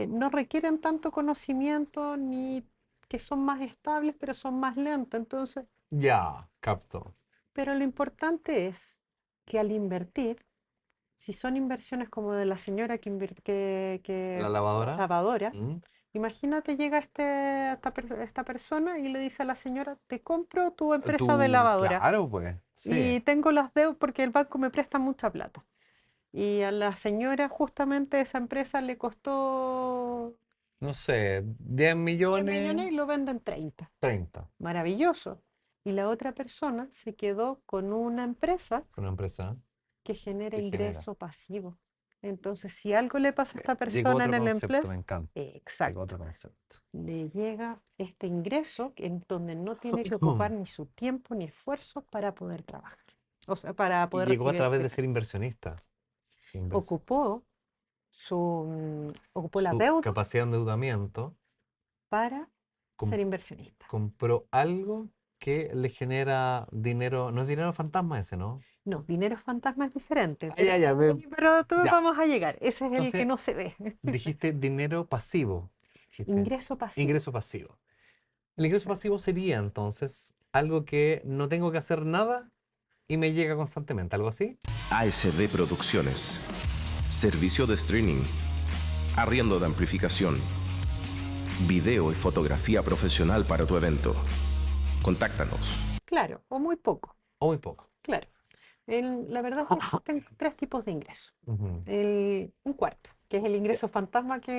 no requieren tanto conocimiento ni que son más estables, pero son más lentas. Entonces, Ya, capto. pero lo importante es que al invertir, si son inversiones como de la señora ¿La que lavadora? lavadora, Mm. imagínate llega esta persona y le dice a la señora, te compro tu empresa de Tú, lavadora claro, pues. Sí. y tengo las deudas porque el banco me presta mucha plata. Y a la señora justamente esa empresa le costó No sé, 10 10 millones millones, y lo venden 30. 30 Maravilloso. Y la otra persona se quedó con una empresa con una empresa que genera que genera. ingreso pasivo. Entonces, si algo le pasa a esta Llegó persona otro en el concepto, empleo, me encanta. Llegó exacto, otro concepto. le llega este ingreso en donde no tiene que ocupar ni su tiempo ni esfuerzo para poder trabajar, o sea, para Y poder llegó a recibir el través de dinero. ser inversionista. Ocupó ocupó la Su deuda capacidad de endeudamiento, para com- ser inversionista. compró algo que le genera dinero. No es dinero fantasma ese, ¿no? No, dinero fantasma es diferente, Ah, ya, ya, pero tú ya. vamos a llegar. Ese es el que Entonces, no se ve. dijiste dinero pasivo. Dijiste Ingreso pasivo. ingreso pasivo. El ingreso Exacto. pasivo sería entonces algo que no tengo que hacer nada y me llega constantemente, algo así. ASD Producciones. Servicio de streaming. Arriendo de amplificación. Video y fotografía profesional para tu evento. Contáctanos. Claro, o muy poco. O muy poco. Claro. La verdad es que existen tres tipos de ingresos. Ujú. Un cuarto, que es el ingreso fantasma Ya,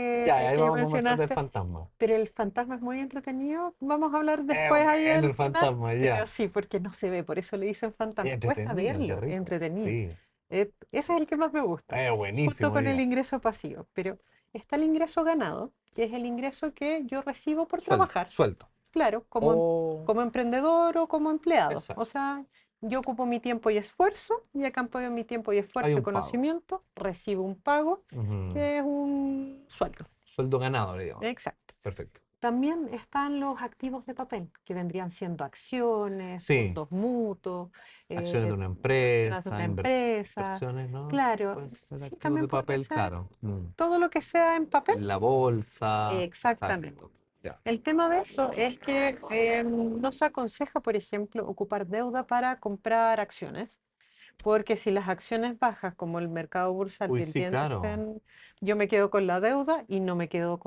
ahí que vamos a conversar del mencionaste. fantasma. Pero el fantasma es muy entretenido. Vamos a hablar después ahí Bueno, al el final. fantasma, Pero ya. sí, porque no se ve, por eso le dicen fantasma. Cuesta Entretenido, qué verlo, es rico. entretenido. Sí, Ese es el que más me gusta, junto buenísimo con el día. ingreso pasivo. Pero está el ingreso ganado, que es el ingreso que yo recibo por Suelto, trabajar. suelto. Claro, O, como emprendedor o como empleado. O exacto, sea, yo ocupo mi tiempo y esfuerzo y a cambio de mi tiempo y hay esfuerzo y un pago. conocimiento recibo un pago Ujú. que es un sueldo. Sueldo ganado, le digamos. Exacto. Perfecto. También están los activos de papel, que vendrían siendo acciones, Sí, fondos mutuos, acciones de una acciones de empresa, una empresa. inversiones, ¿no? Claro, Pueden ser sí, activos también de podría papel, ser claro. todo lo que sea en papel. En la bolsa, Exactamente. exacto. Ya. El tema de eso es que no se aconseja, por ejemplo, ocupar deuda para comprar acciones, porque si las acciones bajas, como el mercado Uy, sí, bursátil, claro. yo me quedo con la deuda y no me quedo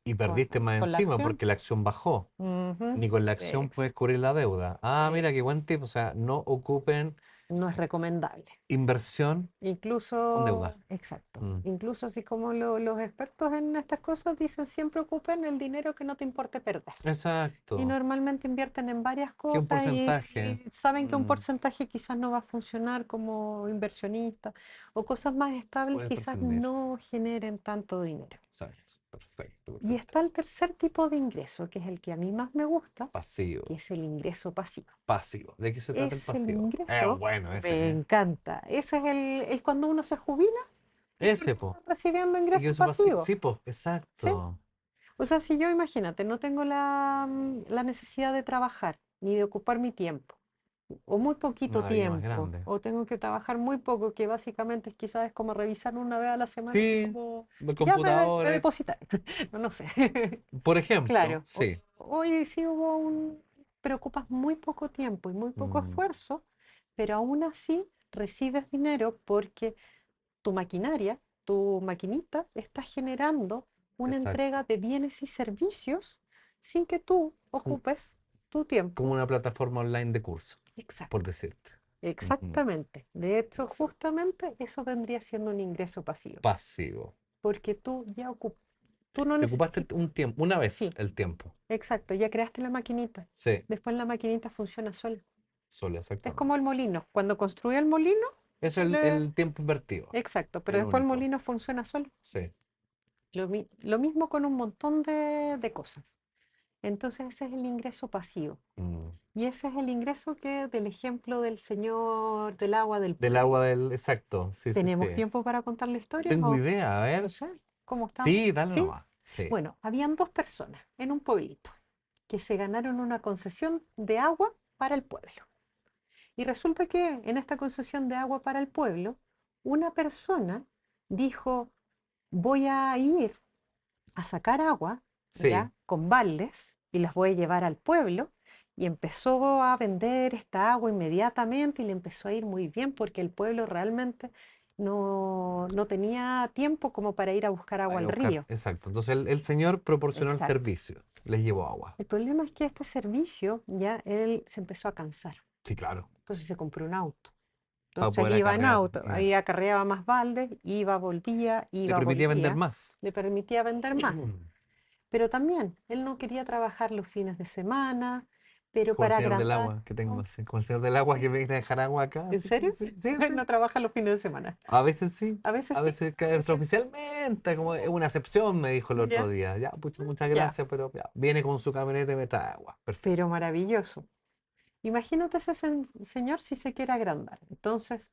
Y perdiste más con la encima acción. porque la acción bajó. Ujú, Ni con la acción ex- puedes cubrir la deuda. Ah, eh, mira qué buen tip. O sea, no ocupen no es recomendable. inversión con Incluso, deuda. exacto, Mm, incluso así como los expertos en estas cosas dicen, siempre ocupen el dinero que no te importe perder. Y exacto. normalmente invierten en varias Que un cosas porcentaje. y saben que un Mm, porcentaje quizás no va a funcionar como inversionista o cosas más estables puedes quizás prescindir. no generen tanto dinero. Exacto. Perfecto, Y perfecto. está el tercer tipo de ingreso, que es el que a mí más me gusta, que Pasivo. es el ingreso pasivo. Pasivo. ¿De qué se trata el Es el pasivo? ingreso, Bueno, ese, me ¿eh? encanta. Ese es el cuando uno se jubila y Ese, porque está po. recibiendo ingreso Ingreso pasivo. pasivo. Sí, po. ¿Sí? Exacto. O sea, si yo, imagínate, no tengo la necesidad de trabajar ni de ocupar mi tiempo, o muy poquito Maravilla más tiempo, grande. o tengo que trabajar muy poco, que básicamente quizás es como revisar una vez a la semana, así Sí, como, el ya computador, me depositan. No, no sé. por ejemplo, Claro, sí. hoy sí pero ocupas muy poco tiempo y muy poco Mm, esfuerzo, pero aún así recibes dinero porque tu maquinaria, tu maquinita está generando una exacto. entrega de bienes y servicios sin que tú Como, ocupes tu tiempo. como una plataforma online de curso, por Exacto, decirte. Ujú. exactamente. De hecho, Exacto. justamente eso vendría siendo un ingreso pasivo, Pasivo. porque tú no Te ocupaste necesitas, un tiempo, una vez sí, el tiempo. exacto, ya creaste la maquinita. Sí, Después la maquinita funciona sola. solo Es exactamente. como el molino. Cuando construye el molino, Es se le... el tiempo invertido, Exacto, pero el después el único. molino funciona solo. Sí. Lo mismo con un montón de cosas. Entonces ese es el ingreso pasivo. Mm. Y ese es el ingreso que del ejemplo del señor del agua del Del pueblo. agua del... Exacto, sí, sí, sí. ¿Tenemos tiempo para contar la historia? Tengo O idea, a no ver. sé, ¿cómo estamos? Sí, dale ¿Sí? nomás. Sí. Bueno, habían dos personas en un pueblito que se ganaron una concesión de agua para el pueblo. Y resulta que en esta concesión de agua para el pueblo, una persona dijo, voy a ir a sacar agua, Sí. ya, con baldes y las voy a llevar al pueblo. Y empezó a vender esta agua inmediatamente y le empezó a ir muy bien porque el pueblo realmente no tenía tiempo como para ir a buscar A agua ir a al buscar. río. Exacto. Entonces el señor proporcionó el Exacto. servicio. Les llevó agua. El problema es que este servicio ya él se empezó a cansar. Sí, claro. Entonces se compró un auto. Para Entonces poder iba en acarrear. auto, Ya. ahí acarreaba más baldes, Le iba, permitía vender volvía, más. le permitía vender más. Pero también él no quería trabajar los fines de semana, pero Como el para señor del agrandar. agua que tengo ¿No? así. Como el señor del agua que viene a dejar agua acá. ¿En Sí, serio? sí, sí, No sí. trabaja los fines de semana. A veces sí. A veces A sí, veces a veces extraoficialmente, como es una excepción, me dijo el otro ya, día. Ya, pucha, muchas ya. gracias, pero ya, viene con su camioneta y me trae agua. Pero Perfecto. maravilloso. Imagínate ese señor si se quiere agrandar. Entonces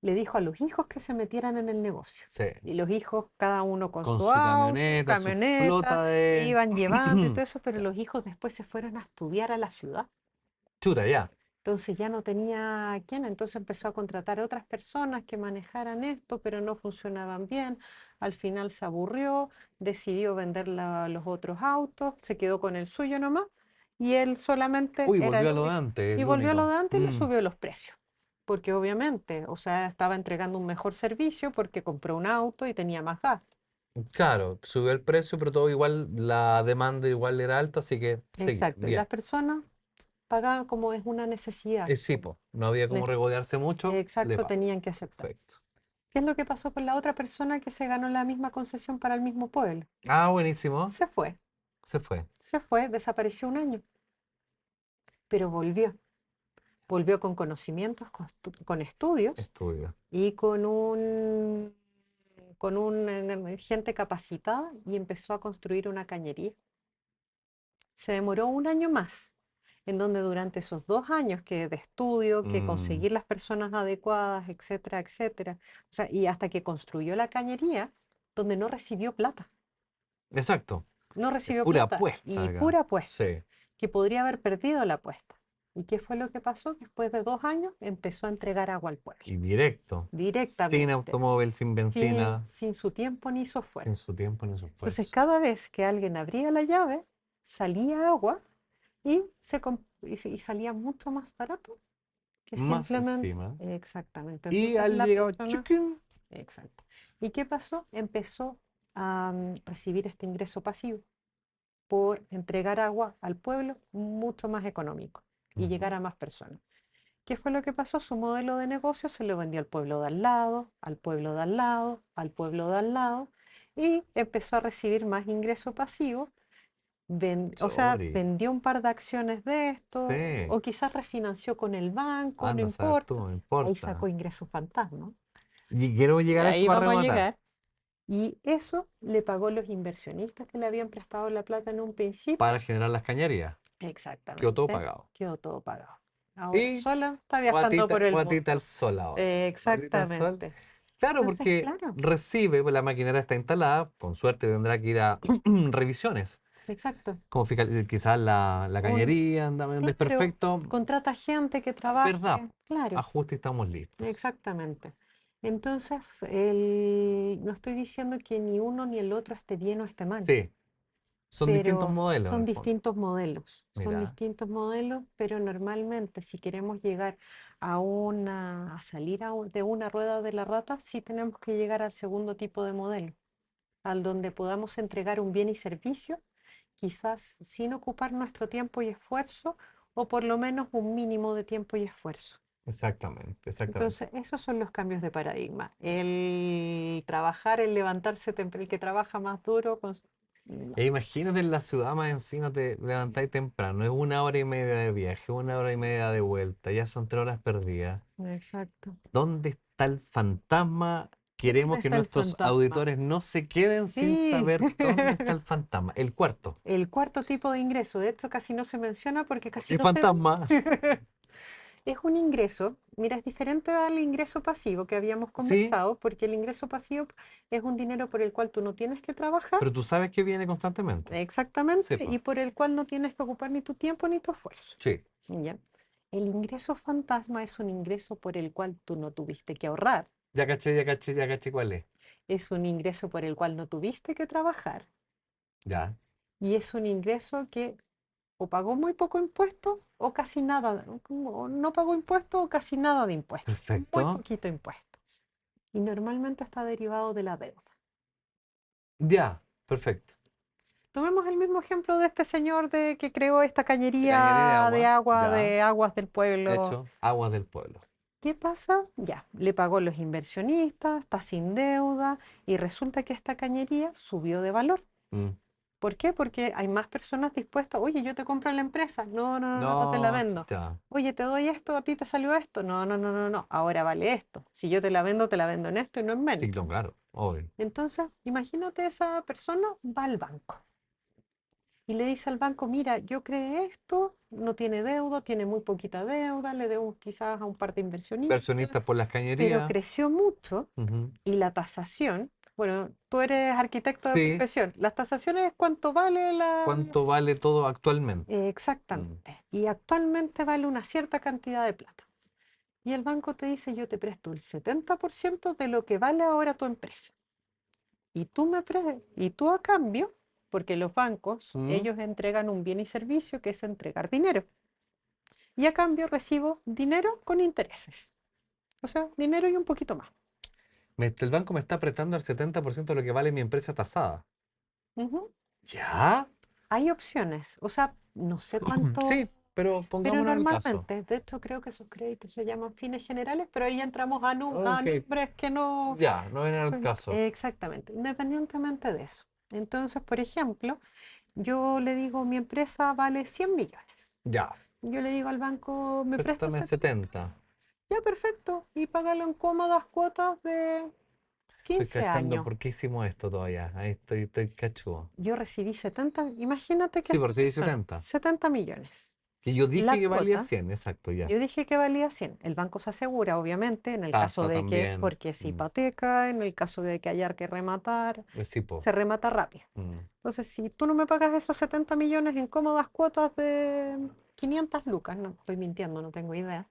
le dijo a los hijos que se metieran en el negocio. Sí. Y los hijos, cada uno con Con su su auto, camioneta, su camioneta, flota de. iban llevando y todo eso, pero Ya. los hijos después se fueron a estudiar a la ciudad. Chuta, ya. Entonces ya no tenía quién, entonces empezó a contratar a otras personas que manejaran esto, pero no funcionaban bien. Al final se aburrió, decidió vender los otros autos, se quedó con el suyo nomás y él solamente Uy, era volvió el a lo de único. antes, Y el volvió a lo único. de antes y le subió los precios, porque obviamente, o sea, estaba entregando un mejor servicio porque compró un auto y tenía más gasto. Claro, subió el precio, pero todo igual, la demanda igual era alta, así que seguía. Exacto, y Bien. las personas pagaban como es una necesidad. Sí, po, no había como regodearse mucho, le Exacto, va. tenían que aceptar. Perfecto. ¿Qué es lo que pasó con la otra persona que se ganó la misma concesión para el mismo pueblo? Ah, buenísimo. Se fue, Se fue. desapareció un año, pero volvió. Volvió con conocimientos, con estudios Estudio. y con un gente capacitada y empezó a construir una cañería. Se demoró un año más, en donde durante esos 2 años que de estudio, que Mm, conseguir las personas adecuadas, etcétera, etcétera, o sea, y hasta que construyó la cañería, donde no recibió plata, exacto. no Es recibió pura plata apuesta y acá. pura apuesta, Sí. que podría haber perdido la apuesta. ¿Y qué fue lo que pasó? Después de 2 años empezó a entregar agua al pueblo, Y directo. Sin directamente, automóvil, sin benzina, sin su tiempo ni su sin esfuerzo. su tiempo ni su Entonces, esfuerzo. cada vez que alguien abría la llave, salía agua y salía mucho más barato que Más simplemente. encima. Exactamente. Y Entonces, al la llegado persona. chicken. Exacto. ¿Y qué pasó? Empezó a recibir este ingreso pasivo por entregar agua al pueblo mucho más económico y llegar a más personas. ¿Qué fue lo que pasó? Su modelo de negocio se lo vendió al pueblo de al lado, al pueblo de al lado, al pueblo de al lado, y empezó a recibir más ingreso pasivo. O sea, Sorry. vendió un par de acciones de esto, Sí. o quizás refinanció con el banco, no Anda a saber tú, importa. no Ahí importa. sacó ingresos fantasma. Y quiero Y llegar a eso ahí para vamos a rematar. llegar. Y eso le pagó los inversionistas que le habían prestado la plata en un principio. Para generar las cañerías. Quedó todo Exactamente. pagado. Quedó todo pagado. Ahora Y sola está viajando por el patita al mundo. sol ahora. Patita al sol. Exactamente. Claro, Entonces, porque claro, recibe, pues la maquinaria está instalada, con suerte tendrá que ir a revisiones. exacto. Como quizás la Un, cañería anda en claro, desperfecto. contrata gente que ¿Verdad? trabaje. Claro. Ajuste y estamos listos. Exactamente. Entonces, no estoy diciendo que ni uno ni el otro esté bien o esté mal, Sí, son distintos pero modelos en son el fondo. Mira, distintos modelos, pero normalmente si queremos llegar a salir de una rueda de la rata, sí tenemos que llegar al segundo tipo de modelo, al donde podamos entregar un bien y servicio, quizás sin ocupar nuestro tiempo y esfuerzo, o por lo menos un mínimo de tiempo y esfuerzo. exactamente, exactamente. Entonces, esos son los cambios de paradigma. El trabajar, el levantarse temprano, el que trabaja más duro. No, E imagínate en la ciudad más encima te levantáis temprano, es 1 hora y media de viaje, 1 hora y media de vuelta, ya son 3 horas perdidas. exacto. ¿Dónde está el fantasma? ¿Dónde Queremos que está el nuestros fantasma? auditores no se queden sin Sí, saber dónde está el fantasma. El cuarto. el cuarto tipo de ingreso. De hecho, casi no se menciona porque casi ¿Qué no se ve. fantasma? Es un ingreso, mira, es diferente al ingreso pasivo que habíamos Sí, conversado, porque el ingreso pasivo es un dinero por el cual tú no tienes que trabajar, pero tú sabes que viene constantemente. exactamente, Sepa. y por el cual no tienes que ocupar ni tu tiempo ni tu esfuerzo. Sí. ¿Ya? El ingreso fantasma es un ingreso por el cual tú no tuviste que ahorrar, Ya caché, ya caché, ya caché cuál es. es un ingreso por el cual no tuviste que trabajar Ya. y es un ingreso que o pagó muy poco impuesto o casi nada, o no pagó impuesto o casi nada de impuestos, muy Perfecto. poquito impuesto. Y normalmente está derivado de la deuda. Ya. Perfecto. Tomemos el mismo ejemplo de este señor que creó esta De cañería de cañería agua. Ya. de aguas del pueblo. Hecho. Aguas del pueblo. ¿Qué pasa? Ya, le pagó los inversionistas, está sin deuda y resulta que esta cañería subió de valor. Mm. ¿Por qué? Porque hay más personas dispuestas. Oye, yo te compro la empresa. No, no, no, no, no te la No, vendo. ya. Oye, te doy esto, a ti te salió esto. No, no, no, no, no. Ahora vale esto. Si yo te la vendo en esto y no en Sí, menos. no, claro. Obvio. Entonces, imagínate esa persona va al banco y le dice al banco, mira, yo creé esto, no tiene deuda, tiene muy poquita deuda, le debo quizás a un par de inversionistas, Inversionistas por las pero cañerías. creció mucho Ujú. y la tasación, bueno, tú eres arquitecto de Sí. profesión, las tasaciones es cuánto vale ¿Cuánto vale todo actualmente? Mm. exactamente, y actualmente vale una cierta cantidad de plata. Y el banco te dice, yo te presto el 70% de lo que vale ahora tu empresa. Y tú a cambio, porque los bancos, Mm. ellos entregan un bien y servicio que es entregar dinero. Y a cambio recibo dinero con intereses. O sea, dinero y un poquito más. El banco me está prestando el 70% de lo que vale mi empresa tasada. Ujú. ¿Ya? Hay opciones. O sea, no sé Sí. pero Pero pongámonos en el caso. normalmente, de hecho creo que esos créditos se llaman fines generales, pero ahí entramos a Ok, nombres que no... ya, no viene al caso. Exactamente, independientemente de eso. Entonces, por ejemplo, yo le digo, mi empresa vale 100 millones. Ya, Yo le digo al banco, ¿me prestas préstame 70? 70. Ya, perfecto. Y págalo en cómodas cuotas de Estoy 15 cachando años. por qué hicimos esto todavía. Ahí estoy cachudo. Yo recibí 70, imagínate que Sí, por esta si hay persona, 70. 70 millones. Que yo La dije que valía cuota, 100, exacto, ya. yo dije que valía 100. El banco se asegura, obviamente, en el caso Tasa de que, también. porque es hipoteca, en el caso de que haya que rematar, Sí, po. se remata rápido. Mm. Entonces, si tú no me pagas esos 70 millones en cómodas cuotas de 500 lucas, no estoy mintiendo, no tengo idea,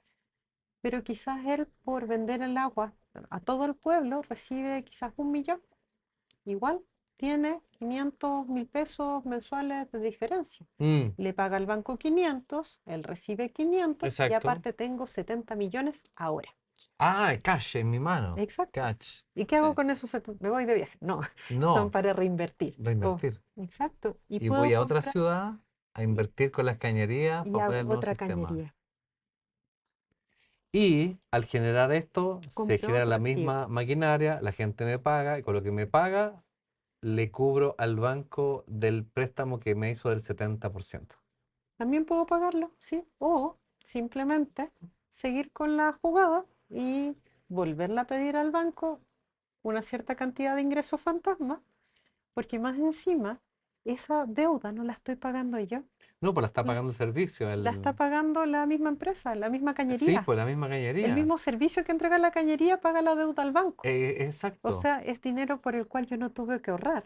pero quizás él por vender el agua a todo el pueblo recibe quizás 1 millón. Igual tiene 500.000 pesos mensuales de diferencia. Mm, Le paga al banco 500, él recibe 500 y exacto. aparte tengo 70 millones ahora. Ah, cash en mi mano. Exacto. Cash. ¿Y qué hago Sí. con esos 70? Me voy de viaje. No, son No, para reinvertir. Oh, reinvertir. exacto. Y Y puedo voy a otra comprar ciudad a y, invertir con las cañerías y para poner hago el nuevo otra sistema. cañería. Y al generar esto, se Compro genera otro la activo. misma maquinaria, la gente me paga y con lo que me paga, le cubro al banco del préstamo que me hizo del 70%. También puedo pagarlo, sí. O simplemente seguir con la jugada y volverla a pedir al banco una cierta cantidad de ingresos fantasma, porque más encima esa deuda no la estoy pagando yo, No, pues la está la pagando el servicio. la está pagando la misma empresa, la misma Sí, cañería. pues la misma El cañería. mismo servicio que entrega la cañería paga la deuda al banco. O Exacto, sea, es dinero por el cual yo no tuve que ahorrar,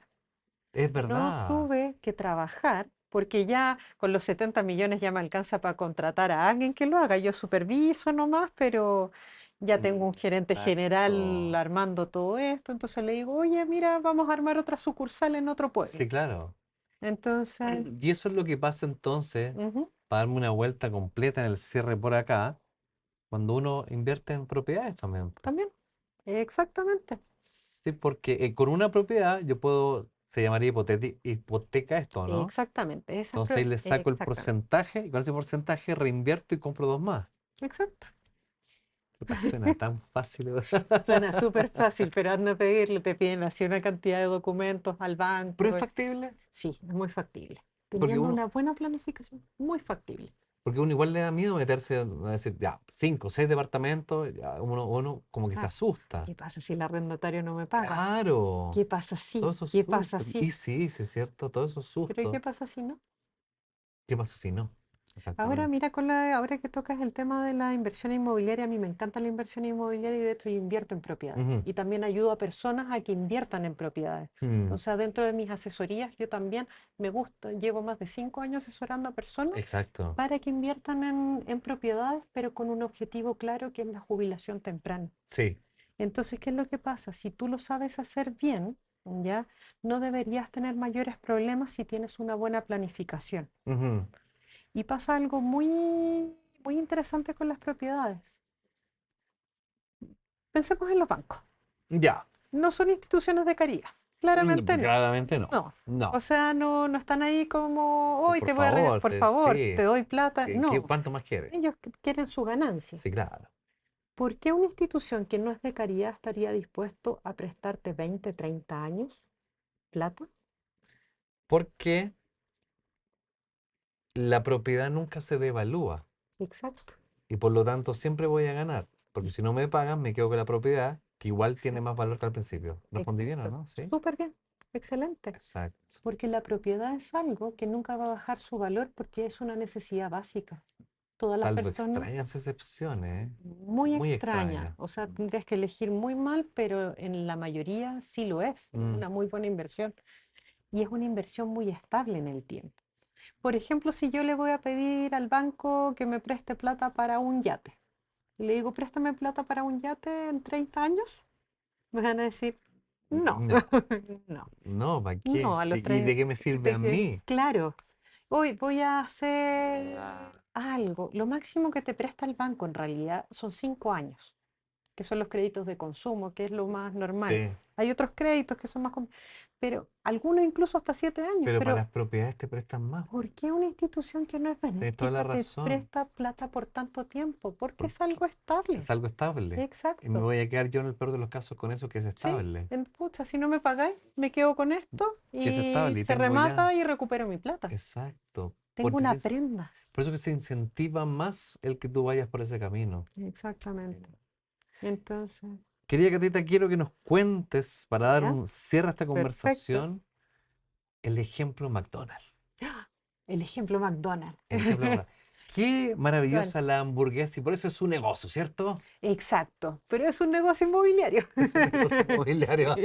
es no verdad. tuve que trabajar, porque ya con los 70 millones ya me alcanza para contratar a alguien que lo haga. Yo superviso nomás, pero ya tengo un gerente general Exacto. armando todo esto. Entonces le digo, oye, mira, vamos a armar otra sucursal en otro pueblo. Sí, claro. Entonces, Y eso es lo que pasa entonces, ujú, para darme una vuelta completa en el cierre por acá, cuando uno invierte en propiedades también, po. también, exactamente, Sí, porque con una propiedad yo puedo, se llamaría hipoteca esto, ¿no? exactamente, Entonces ahí le saco el exactamente, porcentaje y con ese porcentaje reinvierto y compro dos más. exacto. Puta, suena tan fácil. Suena súper fácil, pero anda a pedirle, te piden así una cantidad de documentos al Pero banco. es factible, Sí, es muy factible. porque Teniendo uno, una buena planificación, muy factible. porque uno igual le da miedo meterse a decir, ya, 5 o 6 departamentos, ya, uno como que se Ah, asusta. ¿qué pasa si el arrendatario no me paga? Claro, ¿Qué pasa todo si? eso ¿Qué pasa asusta. si? Y sí, sí es cierto, todo eso Pero ¿y qué asusta. pasa si no? ¿Qué pasa si no? Ahora Exactamente. mira, ahora que tocas el tema de la inversión inmobiliaria, a mí me encanta la inversión inmobiliaria y de hecho yo invierto en propiedades. Ujú. Y también ayudo a personas a que inviertan en propiedades. O Mm, sea, dentro de mis asesorías, yo también me gusta, llevo más de 5 años asesorando a personas exacto. para que inviertan en propiedades, pero con un objetivo claro que es la jubilación temprana. Sí. Entonces, ¿qué es lo que pasa? Si tú lo sabes hacer bien, ¿ya? No deberías tener mayores problemas si tienes una buena planificación. Ujú. Y pasa algo muy interesante con las propiedades. Pensemos en los bancos. Ya. No son instituciones de caridad. Claramente no. Claramente no. No. O No. sea, no están ahí como, hoy Por te voy a regalar, favor, por favor, sí. te doy plata. No. ¿Cuánto más quiere? Ellos quieren su ganancia. Sí, claro. ¿Por qué una institución que no es de caridad estaría dispuesto a prestarte 20, 30 años plata? Porque la propiedad nunca se devalúa Exacto. y por lo tanto siempre voy a ganar. Porque Y- si no me pagan, me quedo con la propiedad, que igual tiene más Exacto. valor que al principio. ¿Respondí bien o Exacto. no? Sí. Súper bien. Excelente. Exacto. Porque la propiedad es algo que nunca va a bajar su valor porque es una necesidad básica. Todas las Salvo personas, extrañas excepciones, ¿eh? muy Muy extraña. extrañas. O sea, tendrías que elegir muy mal, pero en la mayoría sí lo es. Es Mm, una muy buena inversión. Y es una inversión muy estable en el tiempo. Por ejemplo, si yo le voy a pedir al banco que me preste plata para un yate, y le digo, préstame plata para un yate en 30 años, me van a decir, no, no, no, no, ¿para no, qué? a los ¿Y de 30, qué me sirve a mí? claro, hoy voy a hacer algo. Lo máximo que te presta el banco en realidad son 5 años. que son los créditos de consumo, que es lo más normal. Sí, Hay otros créditos que son más, pero algunos incluso hasta 7 años. pero para Pero las propiedades te prestan más. ¿por qué una institución que no es Tienes toda la benéfica te razón. presta plata por tanto tiempo? Porque es Porque algo estable. es algo estable. Y me Exacto. voy a quedar yo en el peor de los casos con eso que es Sí, estable. pucha, si no me pagáis, me quedo con esto Que es y estable y se tengo remata ya. y recupero mi plata. Exacto. Tengo Por una eso, prenda. por eso que se incentiva más el que tú vayas por ese camino. Exactamente. Entonces, Querida Catita, quiero que nos cuentes, para dar ¿ya? un cierre a esta Perfecto. conversación, el ejemplo McDonald's. El ejemplo McDonald's. El ejemplo McDonald's. Qué Bueno, maravillosa la hamburguesa y por eso es un negocio, ¿cierto? exacto, pero es un negocio inmobiliario. Es un negocio inmobiliario.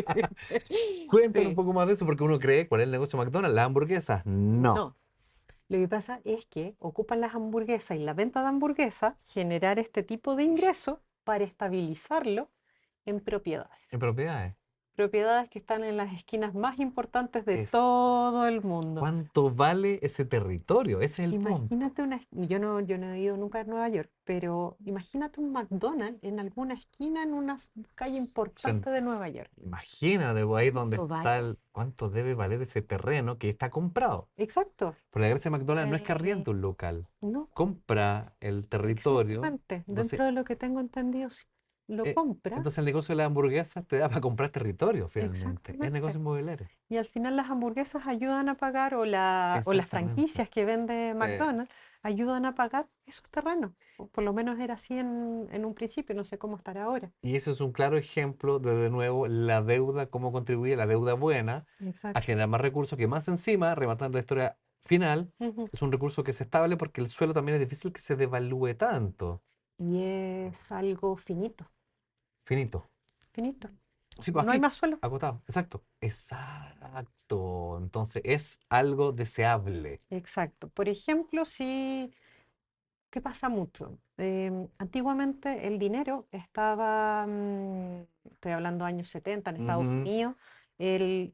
Cuéntanos un Sí. poco más de eso porque uno cree, ¿cuál es el negocio McDonald's? ¿Las hamburguesas? No. No, lo que pasa es que ocupan las hamburguesas y la venta de hamburguesas generar este tipo de ingreso para estabilizarlo en propiedades. En propiedades. Propiedades que están en las esquinas más importantes de Es todo el mundo. ¿cuánto vale ese territorio? Ese es el punto. Imagínate yo no he ido nunca a Nueva York, pero imagínate un McDonald's en alguna esquina en una calle importante de Nueva York. Imagínate, pues, ahí donde ¿Cuánto está vale? cuánto debe valer ese terreno que está comprado. Exacto. Porque la gracia de McDonald's no es que Eh, arrienda un local, no, compra el territorio. exactamente. Entonces, Dentro de lo que tengo entendido, sí, lo compra. entonces el negocio de las hamburguesas te da para comprar territorio finalmente. Es Exactamente. negocio inmobiliario. Y al final las hamburguesas ayudan a pagar, o las Exactamente. franquicias que vende Eh, McDonald's ayudan a pagar esos terrenos. O por lo menos era así en un principio, no sé cómo estará ahora. y eso es un claro ejemplo de nuevo, la deuda, cómo contribuye la deuda buena a Exacto. generar más recursos que más encima, rematando la historia final, Ujú. es un recurso que es estable porque el suelo también es difícil que se devalúe tanto. Y es algo finito, Finito. finito. Sí, pues No hay así, más suelo. agotado. Exacto. Exacto. Entonces es algo deseable. Exacto. Por ejemplo, ¿qué pasa mucho? Antiguamente el dinero estaba, estoy hablando años 70 en Estados Ujú. Unidos, el,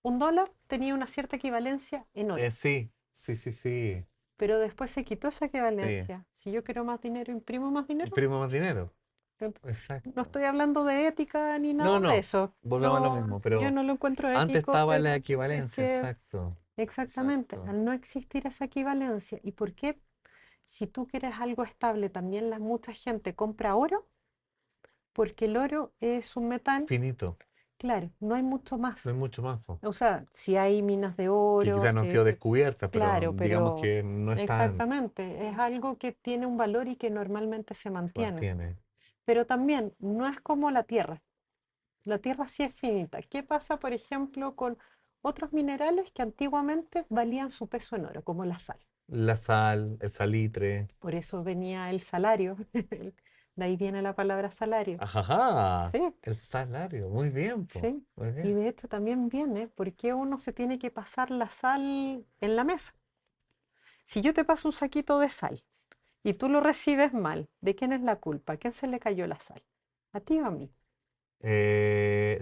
un dólar tenía una cierta equivalencia en oro, Sí, sí, sí, sí. pero después se quitó esa Sí. equivalencia. Si yo quiero más dinero, imprimo más dinero. Imprimo más dinero. Ent- No Exacto. estoy hablando de ética ni No, nada de no. eso. Volvemos a lo No, mismo, yo pero no lo encuentro antes ético estaba la si es equivalencia. que Exacto. exactamente, Exacto. al no existir esa equivalencia. ¿Y por qué si tú quieres algo estable, también mucha gente compra oro? Porque el oro es un metal, Finito. claro, no hay mucho No más. hay mucho más, po. O sea, si hay minas de Que oro, quizás no han sido descubiertas, pero claro, digamos pero que no están. exactamente, es algo que tiene un valor y que normalmente se Se mantiene. mantiene. Pero también no es como la tierra. La tierra sí es finita. ¿Qué pasa, por ejemplo, con otros minerales que antiguamente valían su peso en oro, como la sal? La sal, el salitre. Por eso venía el salario. De ahí viene la palabra salario. Ajá. Sí, El salario. Muy bien, po. sí. Muy Y bien. de hecho también viene porque uno se tiene que pasar la sal en la mesa. Si yo te paso un saquito de sal y tú lo recibes mal, ¿de quién es la culpa? ¿A quién se le cayó la sal? ¿A ti o a mí?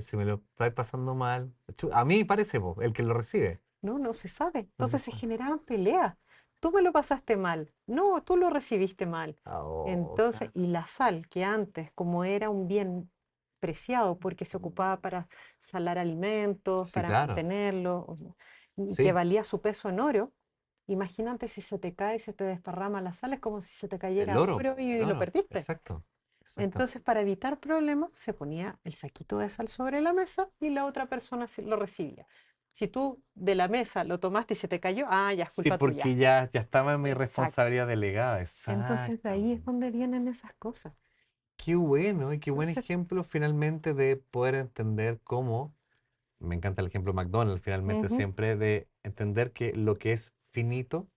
Si me lo estáis pasando mal. A mí parece, po, el que lo recibe. No, no se sabe. No se Entonces se sabe. generaban peleas. Tú me lo pasaste mal. No, tú lo recibiste mal. Oh, Entonces, claro. y la sal, que antes, como era un bien preciado porque se ocupaba para salar alimentos, Sí, para claro. mantenerlos, y que Sí. valía su peso en oro, imagínate si se te cae, se te desparrama la sal, es como si se te El cayera oro. oro El y lo oro. perdiste. Exacto. Entonces, Exactamente. para evitar problemas, se ponía el saquito de sal sobre la mesa y la otra persona lo recibía. Si tú de la mesa lo tomaste y se te cayó, ya es Sí, culpa tuya. porque ya estaba en mi Exacto. responsabilidad delegada. Entonces, de ahí es Exactamente. donde vienen esas cosas. Qué bueno y qué buen Entonces, ejemplo finalmente de poder entender cómo, me encanta el ejemplo de McDonald's, finalmente ujú, siempre de entender que lo que es finito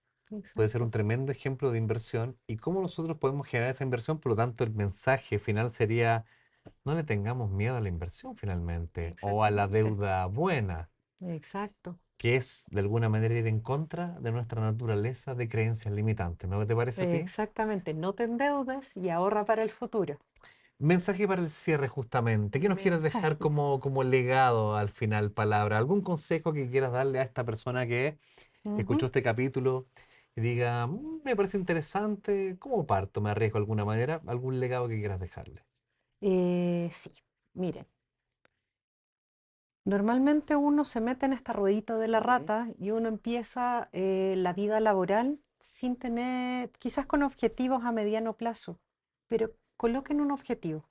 puede ser un exacto, tremendo ejemplo de inversión y cómo nosotros podemos generar esa inversión. Por lo tanto, el mensaje final sería, no le tengamos miedo a la inversión finalmente o a la exactamente, deuda buena, exacto, que es de alguna manera ir en contra de nuestra naturaleza de creencias limitantes. ¿No te parece a ti? exactamente. No te endeudes y ahorra para el futuro. Mensaje para el cierre justamente. ¿Qué nos quieres dejar Mensaje. como legado al final, palabra? ¿Algún consejo que quieras darle a esta persona que escuchó Ujú. este capítulo y diga, "Me parece interesante, ¿cómo parto? ¿Me arriesgo de alguna manera? ¿Algún legado que quieras dejarle?" Sí, miren. Normalmente uno se mete en esta ruedita de la rata y uno empieza la vida laboral sin tener, quizás con objetivos a mediano plazo, pero coloquen un objetivo.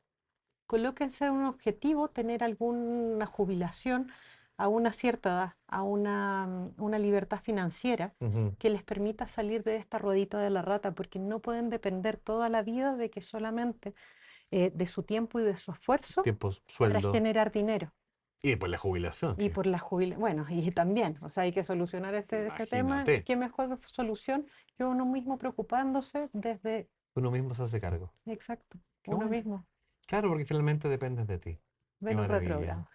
Colóquense un objetivo, tener alguna jubilación a una cierta edad, a una libertad financiera Ujú. que les permita salir de esta ruedita de la rata, porque no pueden depender toda la vida de que solamente de su tiempo y de su esfuerzo Tiempo, para sueldo generar dinero. y después la jubilación. Y Que por la jubilación, bueno, y también, o sea, hay que solucionar ese tema. Y imagínate, qué mejor solución que uno mismo preocupándose desde, uno mismo se hace cargo. exacto, Qué uno bueno. mismo, Claro, porque finalmente dependes de ti. Qué Venus maravilla. retrógrado.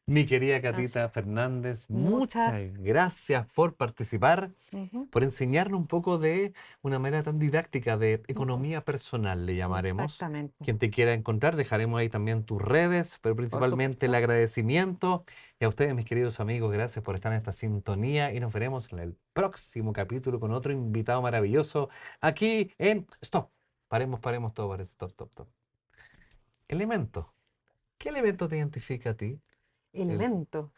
Mi querida Así. Catita Fernández, Muchas. muchas gracias por participar, Ujú, por enseñarnos un poco de una manera tan didáctica de ujú, economía personal, le llamaremos. exactamente. Quien te quiera encontrar, dejaremos ahí también tus redes, pero Por principalmente el supuesto. agradecimiento. Y a ustedes, mis queridos amigos, gracias por estar en esta sintonía y nos veremos en el próximo capítulo con otro invitado maravilloso aquí en Stop. Paremos todo, para stop, stop, stop. Elemento. ¿Qué elemento te identifica a ti? El Elemento.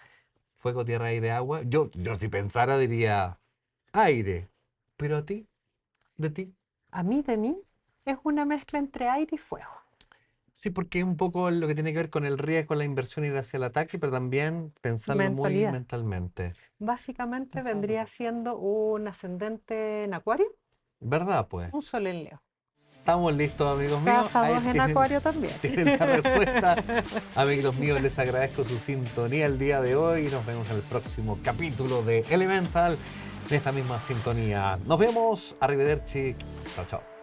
fuego, tierra, aire, agua. Yo si pensara diría aire. Pero a ti, de ti. A mí, de mí, es una mezcla entre aire y fuego. Sí, porque es un poco lo que tiene que ver con el riesgo, la inversión, ir hacia el ataque, pero también pensarlo muy Mentalidad. mentalmente. Básicamente Pensarlo. vendría siendo un ascendente en Acuario, ¿Verdad, pues? un sol en Leo. Estamos listos, amigos míos. Casa Ahí 2 en tienen, Acuario también. tienen la respuesta. Amigos míos, les agradezco su sintonía el día de hoy y nos vemos en el próximo capítulo de Elemental en esta misma sintonía. Nos vemos. Arrivederci. Chao, chao.